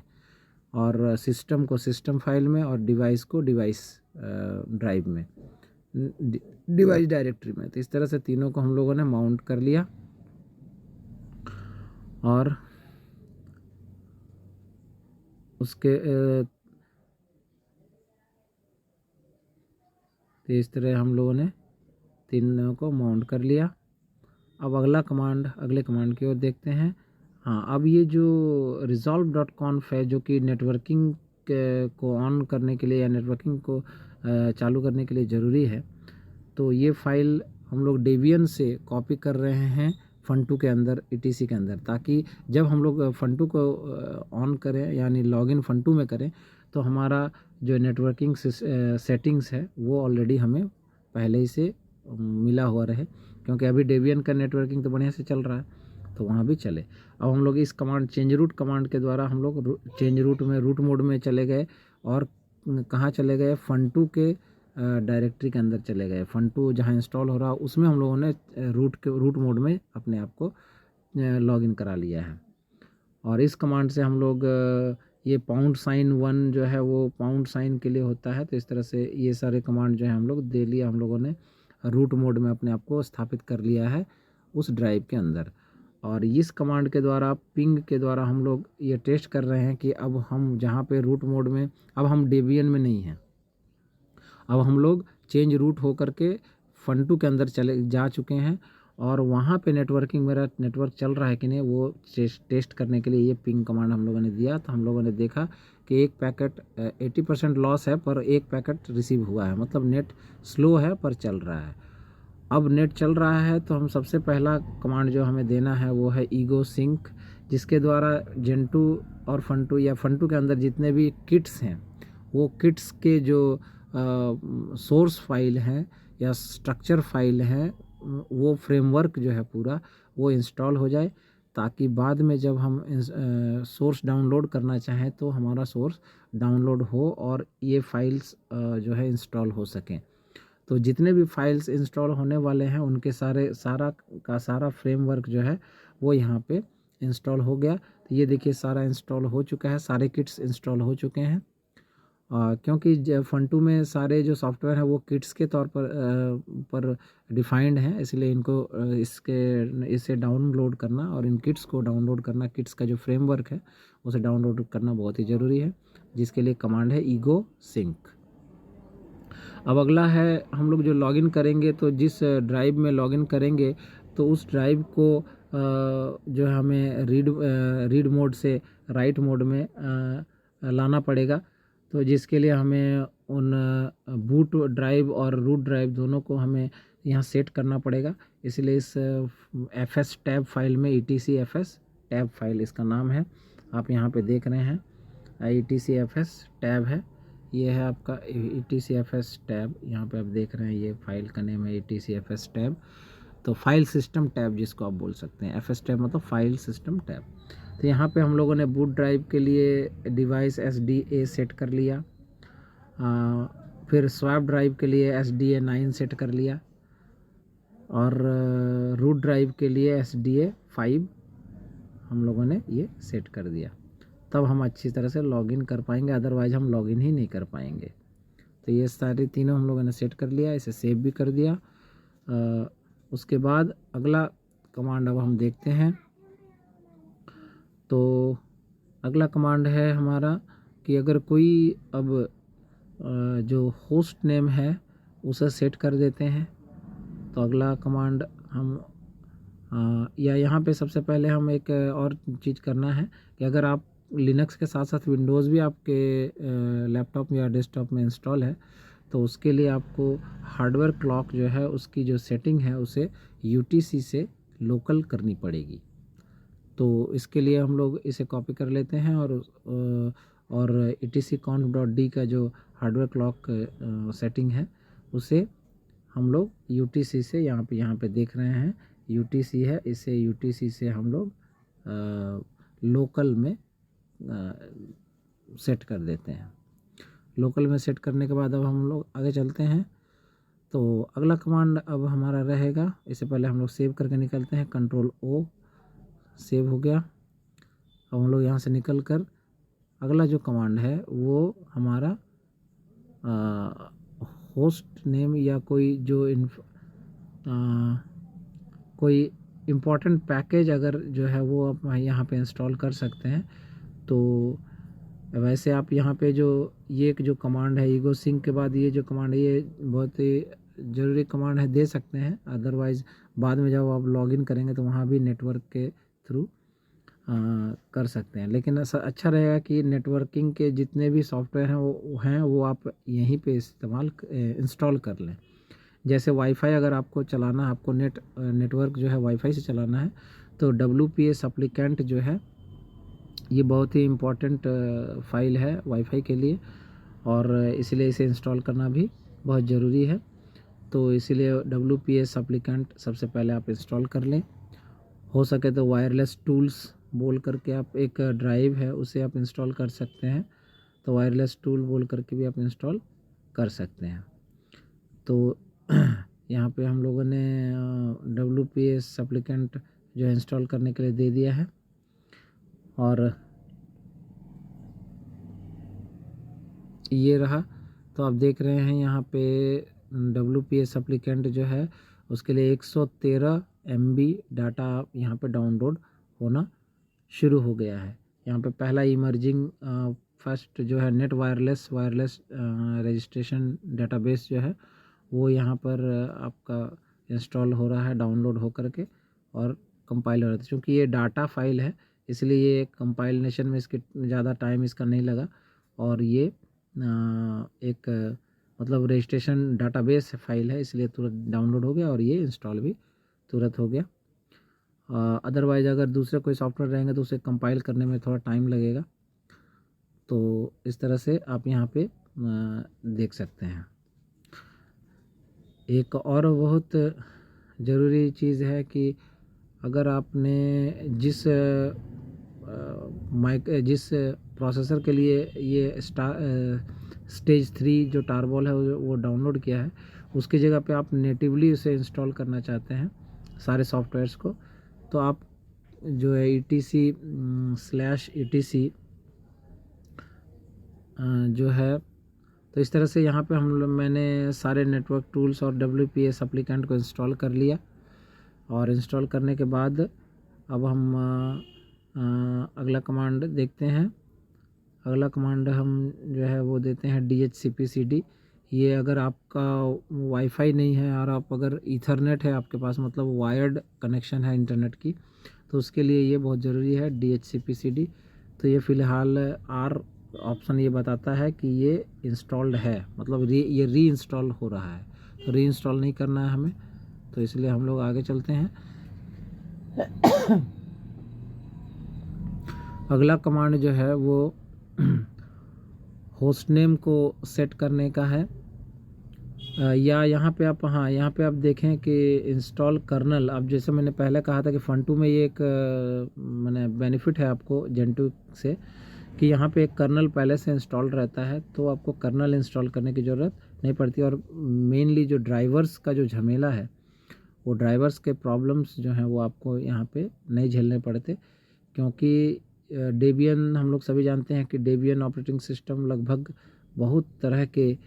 और सिस्टम को सिस्टम फाइल में, और डिवाइस को डिवाइस ड्राइव में, डिवाइस डायरेक्टरी में। तो इस तरह से तीनों को हम लोगों ने माउंट कर लिया। और उसके तो इस तरह हम लोगों ने तीनों को माउंट कर लिया। अब अगला कमांड, अगले कमांड की ओर देखते हैं। हाँ, अब ये जो resolve.conf है, जो कि नेटवर्किंग को ऑन करने के लिए या नेटवर्किंग को चालू करने के लिए ज़रूरी है, तो ये फाइल हम लोग डेबियन से कॉपी कर रहे हैं फंटू के अंदर, ईटीसी के अंदर, ताकि जब हम लोग फंटू को ऑन करें यानी लॉगिन फंटू में करें, तो हमारा जो नेटवर्किंग सेटिंग्स है वो ऑलरेडी हमें पहले ही से मिला हुआ रहे, क्योंकि अभी डेबियन का नेटवर्किंग तो बढ़िया से चल रहा है, तो वहाँ भी चले। अब हम लोग इस कमांड चेंज रूट कमांड के द्वारा हम लोग चेंज रूट में, रूट मोड में चले गए, और कहाँ चले गए, फंटू के डायरेक्टरी के अंदर चले गए। फंटू जहाँ इंस्टॉल हो रहा उसमें हम लोगों ने रूट मोड में अपने आप को लॉगिन करा लिया है। और इस कमांड से हम लोग ये #1 जो है वो पाउंड साइन के लिए होता है। तो इस तरह से ये सारे कमांड जो है हम लोग दे लिया, हम लोगों ने रूट मोड में अपने आप को स्थापित कर लिया है उस ड्राइव के अंदर। और इस कमांड के द्वारा, पिंग के द्वारा, हम लोग ये टेस्ट कर रहे हैं कि अब हम जहाँ पे रूट मोड में, अब हम डेबियन में नहीं हैं, अब हम लोग चेंज रूट होकर के फंटू के अंदर चले जा चुके हैं, और वहाँ पे नेटवर्किंग, मेरा नेटवर्क चल रहा है कि नहीं, वो टेस्ट करने के लिए ये पिंग कमांड हम लोगों ने दिया। तो हम लोगों ने देखा कि एक पैकेट 80% लॉस है, पर एक पैकेट रिसीव हुआ है, मतलब नेट स्लो है पर चल रहा है। अब नेट चल रहा है, तो हम सबसे पहला कमांड जो हमें देना है वो है ईगो सिंक, जिसके द्वारा जेंटू और फंटू या फंटू के अंदर जितने भी किट्स हैं, वो किट्स के जो सोर्स फाइल हैं या स्ट्रक्चर फाइल हैं, वो फ्रेमवर्क जो है पूरा वो इंस्टॉल हो जाए, ताकि बाद में जब हम सोर्स डाउनलोड करना चाहें तो हमारा सोर्स डाउनलोड हो और ये फाइल्स जो है इंस्टॉल हो सकें। तो जितने भी फाइल्स इंस्टॉल होने वाले हैं उनके सारा फ्रेमवर्क जो है वो यहाँ पे इंस्टॉल हो गया। तो ये देखिए सारा इंस्टॉल हो चुका है, सारे किट्स इंस्टॉल हो चुके हैं। क्योंकि फंटू में सारे जो सॉफ्टवेयर हैं वो किट्स के तौर पर डिफाइंड हैं, इसलिए इनको इसे डाउनलोड करना और इन किट्स को डाउनलोड करना, किट्स का जो फ्रेमवर्क है उसे डाउनलोड करना बहुत ही ज़रूरी है, जिसके लिए कमांड है ईगो सिंक। अब अगला है, हम लोग जो लॉगिन करेंगे, तो जिस ड्राइव में लॉगिन करेंगे तो उस ड्राइव को जो है हमें रीड मोड से राइट मोड में लाना पड़ेगा। तो जिसके लिए हमें उन बूट ड्राइव और रूट ड्राइव दोनों को हमें यहाँ सेट करना पड़ेगा। इसलिए इस fs टैब फाइल में, etc fs टैब फाइल इसका नाम है, आप यहाँ पे देख रहे हैं etc fs टैब है, ये है आपका etc fs टैब, यहाँ पे आप देख रहे हैं ये फाइल का नेम है etc fs टैब। तो फाइल सिस्टम टैब जिसको आप बोल सकते हैं, fs टैब मतलब फाइल सिस्टम टैब। तो यहाँ पे हम लोगों ने बूट ड्राइव के लिए डिवाइस SDA सेट कर लिया, फिर स्वैप ड्राइव के लिए SDA 9 सेट कर लिया, और रूट ड्राइव के लिए SDA 5 हम लोगों ने ये सेट कर दिया। तब हम अच्छी तरह से लॉगिन कर पाएंगे, अदरवाइज हम लॉगिन ही नहीं कर पाएंगे। तो ये सारे तीनों हम लोगों ने सेट कर लिया, इसे सेव भी कर दिया। उसके बाद अगला कमांड अब हम देखते हैं। तो अगला कमांड है हमारा कि अगर कोई अब जो होस्ट नेम है उसे सेट कर देते हैं। तो अगला कमांड हम या यहाँ पे सबसे पहले हम एक और चीज़ करना है कि अगर आप लिनक्स के साथ साथ विंडोज़ भी आपके लैपटॉप या डेस्कटॉप में इंस्टॉल है, तो उसके लिए आपको हार्डवेयर क्लॉक जो है उसकी जो सेटिंग है उसे UTC से लोकल करनी पड़ेगी। तो इसके लिए हम लोग इसे कॉपी कर लेते हैं और etcconf.d का जो हार्डवेयर क्लॉक सेटिंग है उसे हम लोग UTC से यहाँ पे देख रहे हैं UTC है, इसे UTC से हम लोग लोकल में सेट कर देते हैं। लोकल में सेट करने के बाद अब हम लोग आगे चलते हैं। तो अगला कमांड अब हमारा रहेगा, इससे पहले हम लोग सेव करके निकलते हैं। Ctrl+O, सेव हो गया। अब हम लोग यहाँ से निकल कर अगला जो कमांड है वो हमारा होस्ट नेम या कोई जो कोई इम्पोर्टेंट पैकेज अगर जो है वो आप यहाँ पे इंस्टॉल कर सकते हैं। तो वैसे आप यहाँ पे जो ये एक जो कमांड है ईगो सिंक के बाद ये जो कमांड है ये बहुत ही ज़रूरी कमांड है, दे सकते हैं। अदरवाइज़ बाद में जब आप लॉगिन करेंगे तो वहाँ भी नेटवर्क के थ्रू कर सकते हैं। लेकिन ऐसा अच्छा रहेगा कि नेटवर्किंग के जितने भी सॉफ्टवेयर हैं वो आप यहीं पे इंस्टॉल कर लें। जैसे वाईफाई अगर आपको चलाना है, आपको नेटवर्क जो है वाईफाई से चलाना है, तो WPA सप्लीकेंट जो है ये बहुत ही इम्पोर्टेंट फाइल है वाईफाई के लिए, और इसलिए इसे इंस्टॉल करना भी बहुत ज़रूरी है। तो इसीलिए WPA सप्लीकेंट सबसे पहले आप इंस्टॉल कर लें। हो सके तो वायरलेस टूल्स बोल करके आप एक ड्राइव है उसे आप इंस्टॉल कर सकते हैं। तो वायरलेस टूल बोल करके भी आप इंस्टॉल कर सकते हैं। तो यहाँ पे हम लोगों ने WPA सप्लीकेंट जो इंस्टॉल करने के लिए दे दिया है, और ये रहा। तो आप देख रहे हैं यहाँ पे WPA सप्लीकेंट जो है उसके लिए 113 MB डाटा यहाँ पे डाउनलोड होना शुरू हो गया है। यहाँ पे पहला इमर्जिंग फर्स्ट जो है नेट वायरलेस रजिस्ट्रेशन डेटाबेस जो है वो यहाँ पर आपका इंस्टॉल हो रहा है, डाउनलोड हो करके और कंपाइल हो रहा है। क्योंकि ये डाटा फाइल है इसलिए ये कंपाइलेशन में इसके ज़्यादा टाइम इसका नहीं लगा, और ये एक मतलब रजिस्ट्रेशन डाटाबेस फाइल है इसलिए तुरंत डाउनलोड हो गया और ये इंस्टॉल भी तुरंत हो गया। अदरवाइज़ अगर दूसरे कोई सॉफ्टवेयर रहेंगे तो उसे कंपाइल करने में थोड़ा टाइम लगेगा। तो इस तरह से आप यहाँ पे देख सकते हैं। एक और बहुत ज़रूरी चीज़ है कि अगर आपने जिस प्रोसेसर के लिए ये स्टेज 3 जो टार्बोल है वो डाउनलोड किया है, उसकी जगह पे आप नेटिवली उसे इंस्टॉल करना चाहते हैं सारे सॉफ्टवेयर्स को, तो आप जो है etc/etc जो है, तो इस तरह से यहाँ पे मैंने सारे नेटवर्क टूल्स और WPA सप्लीकेंट को इंस्टॉल कर लिया। और इंस्टॉल करने के बाद अब हम अगला कमांड देखते हैं। अगला कमांड हम जो है वो देते हैं DHCP/CD। ये अगर आपका वाईफाई नहीं है और आप अगर ईथरनेट है आपके पास, मतलब वायर्ड कनेक्शन है इंटरनेट की, तो उसके लिए ये बहुत ज़रूरी है DHCP/CD। तो ये फ़िलहाल ऑप्शन ये बताता है कि ये इंस्टॉल्ड है, मतलब ये री इंस्टॉल हो रहा है, तो री इंस्टॉल नहीं करना है हमें, तो इसलिए हम लोग आगे चलते हैं। अगला कमांड जो है वो होस्ट नेम को सेट करने का है, या यहाँ पे आप देखें कि इंस्टॉल कर्नल। अब जैसे मैंने पहले कहा था कि फंटू में ये एक मैंने बेनिफिट है आपको जेंटू से कि यहाँ पे एक कर्नल पहले से इंस्टॉल रहता है, तो आपको कर्नल इंस्टॉल करने की ज़रूरत नहीं पड़ती। और मेनली जो ड्राइवर्स का जो झमेला है, वो ड्राइवर्स के प्रॉब्लम्स जो हैं वो आपको यहाँ पे नहीं झेलने पड़ते, क्योंकि डेबियन हम लोग सभी जानते हैं कि डेबियन ऑपरेटिंग सिस्टम लगभग बहुत तरह के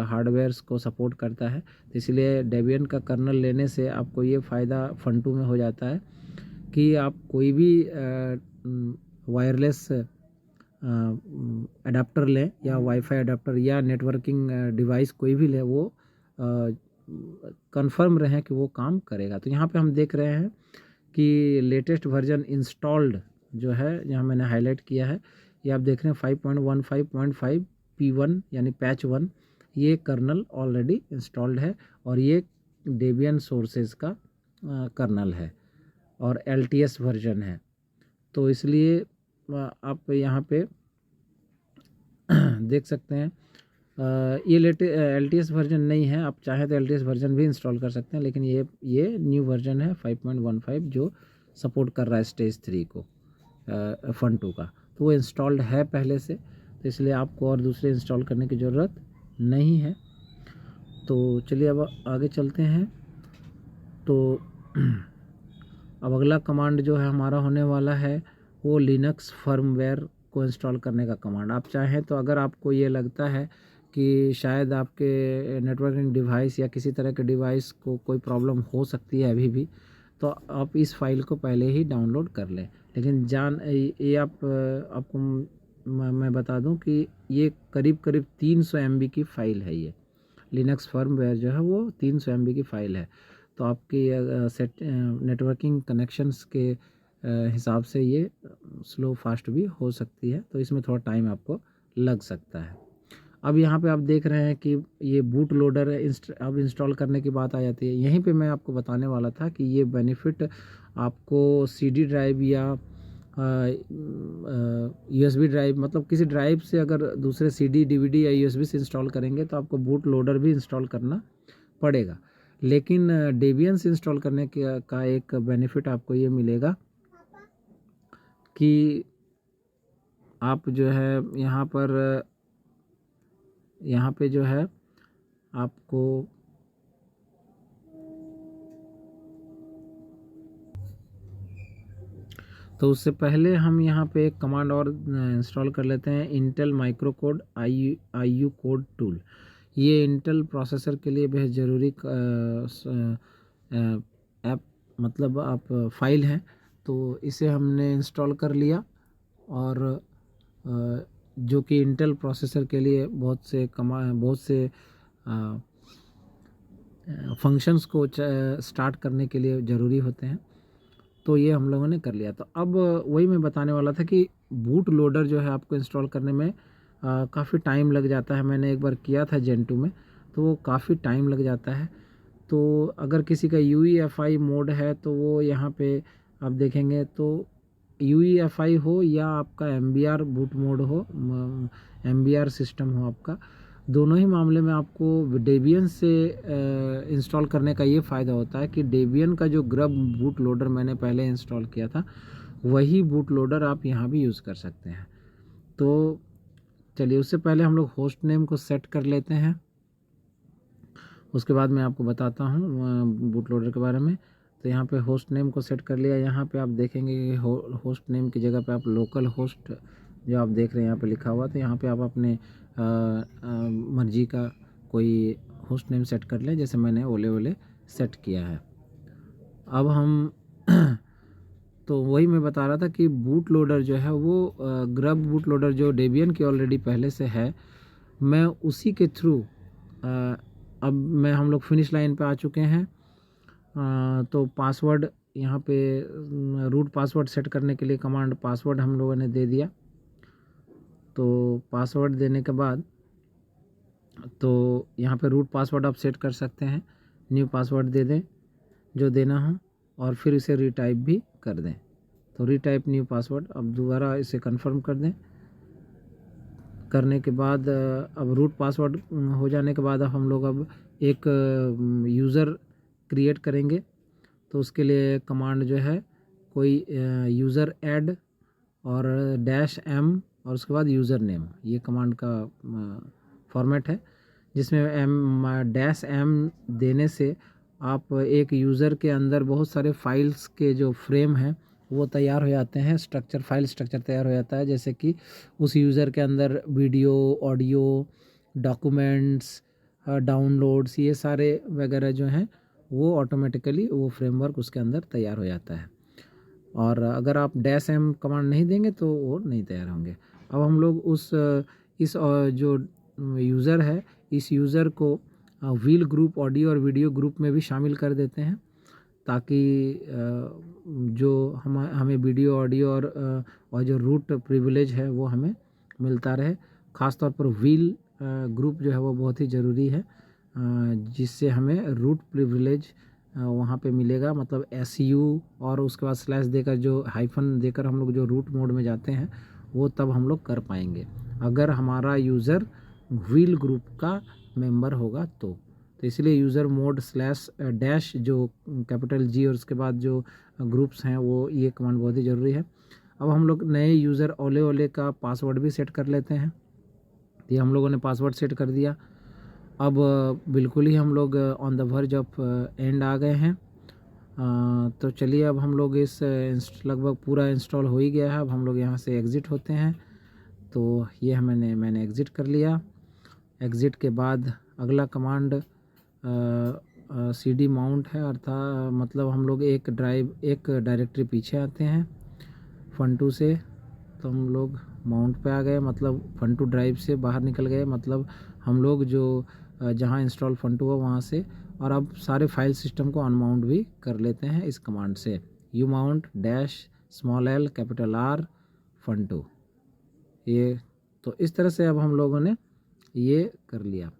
हार्डवेयर्स को सपोर्ट करता है। तो इसलिए डेबियन का कर्नल लेने से आपको ये फ़ायदा फंटू में हो जाता है कि आप कोई भी वायरलेस अडाप्टर लें या वाईफाई अडाप्टर या नेटवर्किंग डिवाइस कोई भी लें, वो कंफर्म रहें कि वो काम करेगा। तो यहाँ पे हम देख रहे हैं कि लेटेस्ट वर्जन इंस्टॉल्ड जो है, यहाँ मैंने हाईलाइट किया है, ये आप देख रहे हैं 5.15.5 P1 यानी पैच 1, ये कर्नल ऑलरेडी इंस्टॉल्ड है और ये डेबियन सोर्सेज का कर्नल है और LTS वर्जन है। तो इसलिए आप यहाँ पे देख सकते हैं ये LTS वर्जन नहीं है, आप चाहें तो LTS वर्जन भी इंस्टॉल कर सकते हैं, लेकिन ये न्यू वर्जन है 5.15 जो सपोर्ट कर रहा है स्टेज 3 को फन2 का। तो वो इंस्टॉल्ड है पहले से, तो इसलिए आपको और दूसरे इंस्टॉल करने की ज़रूरत नहीं है। तो चलिए अब आगे चलते हैं। तो अब अगला कमांड जो है हमारा होने वाला है वो लिनक्स फर्मवेयर को इंस्टॉल करने का कमांड। आप चाहें तो, अगर आपको ये लगता है कि शायद आपके नेटवर्किंग डिवाइस या किसी तरह के डिवाइस को कोई प्रॉब्लम हो सकती है अभी भी, तो आप इस फाइल को पहले ही डाउनलोड कर लें। लेकिन ये आपको मैं बता दूं कि ये करीब 300 MB की फ़ाइल है। ये लिनक्स फर्मवेयर जो है वो 300 MB की फ़ाइल है। तो आपकी नेटवर्किंग कनेक्शंस के हिसाब से ये स्लो फास्ट भी हो सकती है, तो इसमें थोड़ा टाइम आपको लग सकता है। अब यहाँ पे आप देख रहे हैं कि ये बूट लोडर अब इंस्टॉल करने की बात आ जाती है। यहीं पे मैं आपको बताने वाला था कि ये बेनिफिट आपको CD ड्राइव या USB ड्राइव, मतलब किसी ड्राइव से अगर दूसरे CD DVD या USB से इंस्टॉल करेंगे तो आपको बूट लोडर भी इंस्टॉल करना पड़ेगा। लेकिन डेबियन से इंस्टॉल करने का एक बेनिफिट आपको ये मिलेगा कि आप जो है यहाँ पे जो है आपको तो उससे पहले हम यहाँ पे एक कमांड और इंस्टॉल कर लेते हैं, Intel microcode IU code tool. ये इंटेल प्रोसेसर के लिए बेहद ज़रूरी ऐप, मतलब आप फाइल है। तो इसे हमने इंस्टॉल कर लिया और जो कि इंटेल प्रोसेसर के लिए बहुत से फंक्शंस को स्टार्ट करने के लिए ज़रूरी होते हैं। तो ये हम लोगों ने कर लिया। तो अब वही मैं बताने वाला था कि बूट लोडर जो है आपको इंस्टॉल करने में काफ़ी टाइम लग जाता है। मैंने एक बार किया था Gen2 में, तो वो काफ़ी टाइम लग जाता है। तो अगर किसी का UEFI मोड है तो वो यहाँ पे आप देखेंगे तो UEFI हो या आपका MBR बूट मोड हो, MBR सिस्टम हो आपका, दोनों ही मामले में आपको डेबियन से इंस्टॉल करने का ये फ़ायदा होता है कि डेबियन का जो ग्रब बूट लोडर मैंने पहले इंस्टॉल किया था, वही बूट लोडर आप यहाँ भी यूज़ कर सकते हैं। तो चलिए, उससे पहले हम लोग होस्ट नेम को सेट कर लेते हैं, उसके बाद मैं आपको बताता हूँ बूट लोडर के बारे में। तो यहाँ पे होस्ट नेम को सेट कर लिया। यहाँ पे आप देखेंगे कि होस्ट नेम की जगह पे आप लोकल होस्ट जो आप देख रहे हैं यहाँ पे लिखा हुआ, तो यहाँ पे आप अपने मर्जी का कोई होस्ट नेम सेट कर लें, जैसे मैंने ओले सेट किया है। अब हम तो वही मैं बता रहा था कि बूट लोडर जो है वो ग्रब बूट लोडर जो डेबियन की ऑलरेडी पहले से है, मैं उसी के थ्रू अब हम लोग फिनिश लाइन पे आ चुके हैं। तो पासवर्ड यहाँ पे रूट पासवर्ड सेट करने के लिए कमांड पासवर्ड हम लोगों ने दे दिया। तो पासवर्ड देने के बाद तो यहाँ पे रूट पासवर्ड आप सेट कर सकते हैं, न्यू पासवर्ड दे दें जो देना हो, और फिर इसे रीटाइप भी कर दें। तो रीटाइप न्यू पासवर्ड, अब दोबारा इसे कंफर्म कर दें। करने के बाद अब रूट पासवर्ड हो जाने के बाद हम लोग अब एक यूज़र क्रिएट करेंगे। तो उसके लिए कमांड जो है कोई यूज़र ऐड और -m और उसके बाद यूज़र नेम, ये कमांड का फॉर्मेट है, जिसमें -m देने से आप एक यूज़र के अंदर बहुत सारे फाइल्स के जो फ्रेम हैं वो तैयार हो जाते हैं, फाइल स्ट्रक्चर तैयार हो जाता है। जैसे कि उस यूज़र के अंदर वीडियो, ऑडियो, डॉक्यूमेंट्स, डाउनलोड्स, ये सारे वगैरह जो हैं वो ऑटोमेटिकली वो फ्रेमवर्क उसके अंदर तैयार हो जाता है। और अगर आप -m कमांड नहीं देंगे तो वो नहीं तैयार होंगे। अब हम लोग इस जो यूज़र है, इस यूज़र को व्हील ग्रुप ऑडियो और वीडियो ग्रुप में भी शामिल कर देते हैं, ताकि जो हमें वीडियो ऑडियो और जो रूट प्रिविलेज है वो हमें मिलता रहे। ख़ास तौर पर व्हील ग्रुप जो है वो बहुत ही ज़रूरी है, जिससे हमें रूट प्रिविलेज वहाँ पे मिलेगा, मतलब SU और उसके बाद स्लैश देकर, जो हाइफन देकर हम लोग जो रूट मोड में जाते हैं वो तब हम लोग कर पाएंगे, अगर हमारा यूज़र व्हील ग्रुप का मेंबर होगा तो इसलिए यूज़र मोड स्लैश डैश जो कैपिटल G और उसके बाद जो ग्रुप्स हैं वो ये कमांड बहुत ही ज़रूरी है। अब हम लोग नए यूज़र ओले का पासवर्ड भी सेट कर लेते हैं। ये हम लोगों ने पासवर्ड सेट कर दिया। अब बिल्कुल ही हम लोग on the verge of end आ गए हैं। तो चलिए अब हम लोग इस लगभग पूरा इंस्टॉल हो ही गया है। अब हम लोग यहाँ से एग्ज़िट होते हैं। तो ये मैंने एग्ज़िट कर लिया। एग्ज़िट के बाद अगला कमांड CD माउंट है, अर्थात मतलब हम लोग एक डायरेक्टरी पीछे आते हैं फंटू से, तो हम लोग माउंट पे आ गए, मतलब फंटू ड्राइव से बाहर निकल गए, मतलब हम लोग जो जहाँ इंस्टॉल फंटू हो वहाँ से। और अब सारे फाइल सिस्टम को अनमाउंट भी कर लेते हैं इस कमांड से, umount -l R फंटू। ये तो इस तरह से अब हम लोगों ने ये कर लिया।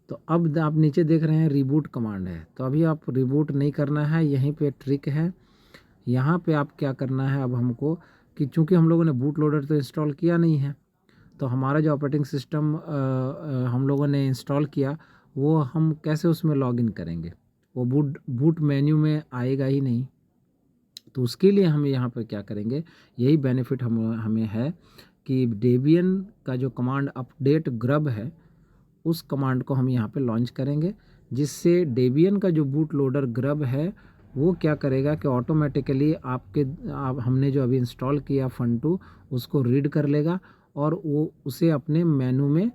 तो अब आप नीचे देख रहे हैं रिबूट कमांड है, तो अभी आप रिबूट नहीं करना है, यहीं पे ट्रिक है। यहाँ पे आप क्या करना है अब हमको, कि चूँकि हम लोगों ने बूट लोडर तो इंस्टॉल किया नहीं है, तो हमारा जो ऑपरेटिंग सिस्टम हम लोगों ने इंस्टॉल किया वो हम कैसे उसमें लॉगिन करेंगे, वो बूट मेन्यू में आएगा ही नहीं। तो उसके लिए हम यहाँ पर क्या करेंगे, यही बेनिफिट हमें है कि डेबियन का जो कमांड अपडेट ग्रब है उस कमांड को हम यहाँ पे लॉन्च करेंगे, जिससे डेबियन का जो बूट लोडर ग्रब है वो क्या करेगा कि ऑटोमेटिकली हमने जो अभी इंस्टॉल किया फंटू उसको रीड कर लेगा और वो उसे अपने मेनू में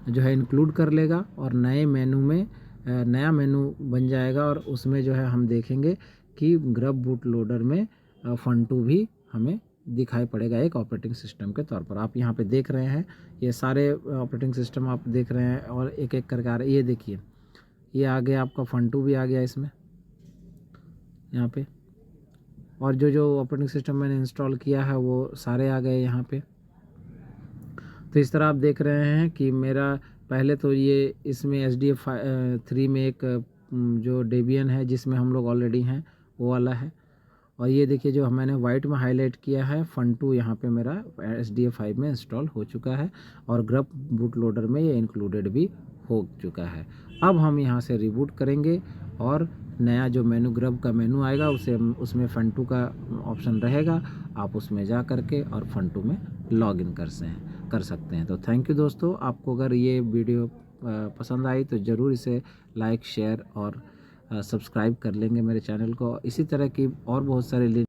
जो है इंक्लूड कर लेगा, और नए मेनू में नया मेनू बन जाएगा, और उसमें जो है हम देखेंगे कि ग्रब बूट लोडर में फंटू भी हमें दिखाई पड़ेगा एक ऑपरेटिंग सिस्टम के तौर पर। आप यहाँ पे देख रहे हैं ये सारे ऑपरेटिंग सिस्टम आप देख रहे हैं, और एक एक करके आ रहे हैं। ये देखिए ये आ गया, आपका फंटू भी आ गया इसमें यहाँ पे, और जो ऑपरेटिंग सिस्टम मैंने इंस्टॉल किया है वो सारे आ गए यहाँ पे। तो इस तरह आप देख रहे हैं कि मेरा पहले तो ये इसमें SDF 3 में एक जो डेबियन है जिसमें हम लोग ऑलरेडी हैं वो वाला है, और ये देखिए जो मैंने वाइट में हाईलाइट किया है फंटू, यहाँ पे मेरा SDF 5 में इंस्टॉल हो चुका है, और ग्रब बूट लोडर में ये इंक्लूडेड भी हो चुका है। अब हम यहाँ से रिबूट करेंगे और नया जो मेनू ग्रब का मेनू आएगा उसमें फंटू का ऑप्शन रहेगा, आप उसमें जा करके और फंटू में लॉगिन कर सकते हैं। तो थैंक यू दोस्तों, आपको अगर ये वीडियो पसंद आई तो ज़रूर इसे लाइक शेयर और सब्सक्राइब कर लेंगे मेरे चैनल को। इसी तरह की और बहुत सारे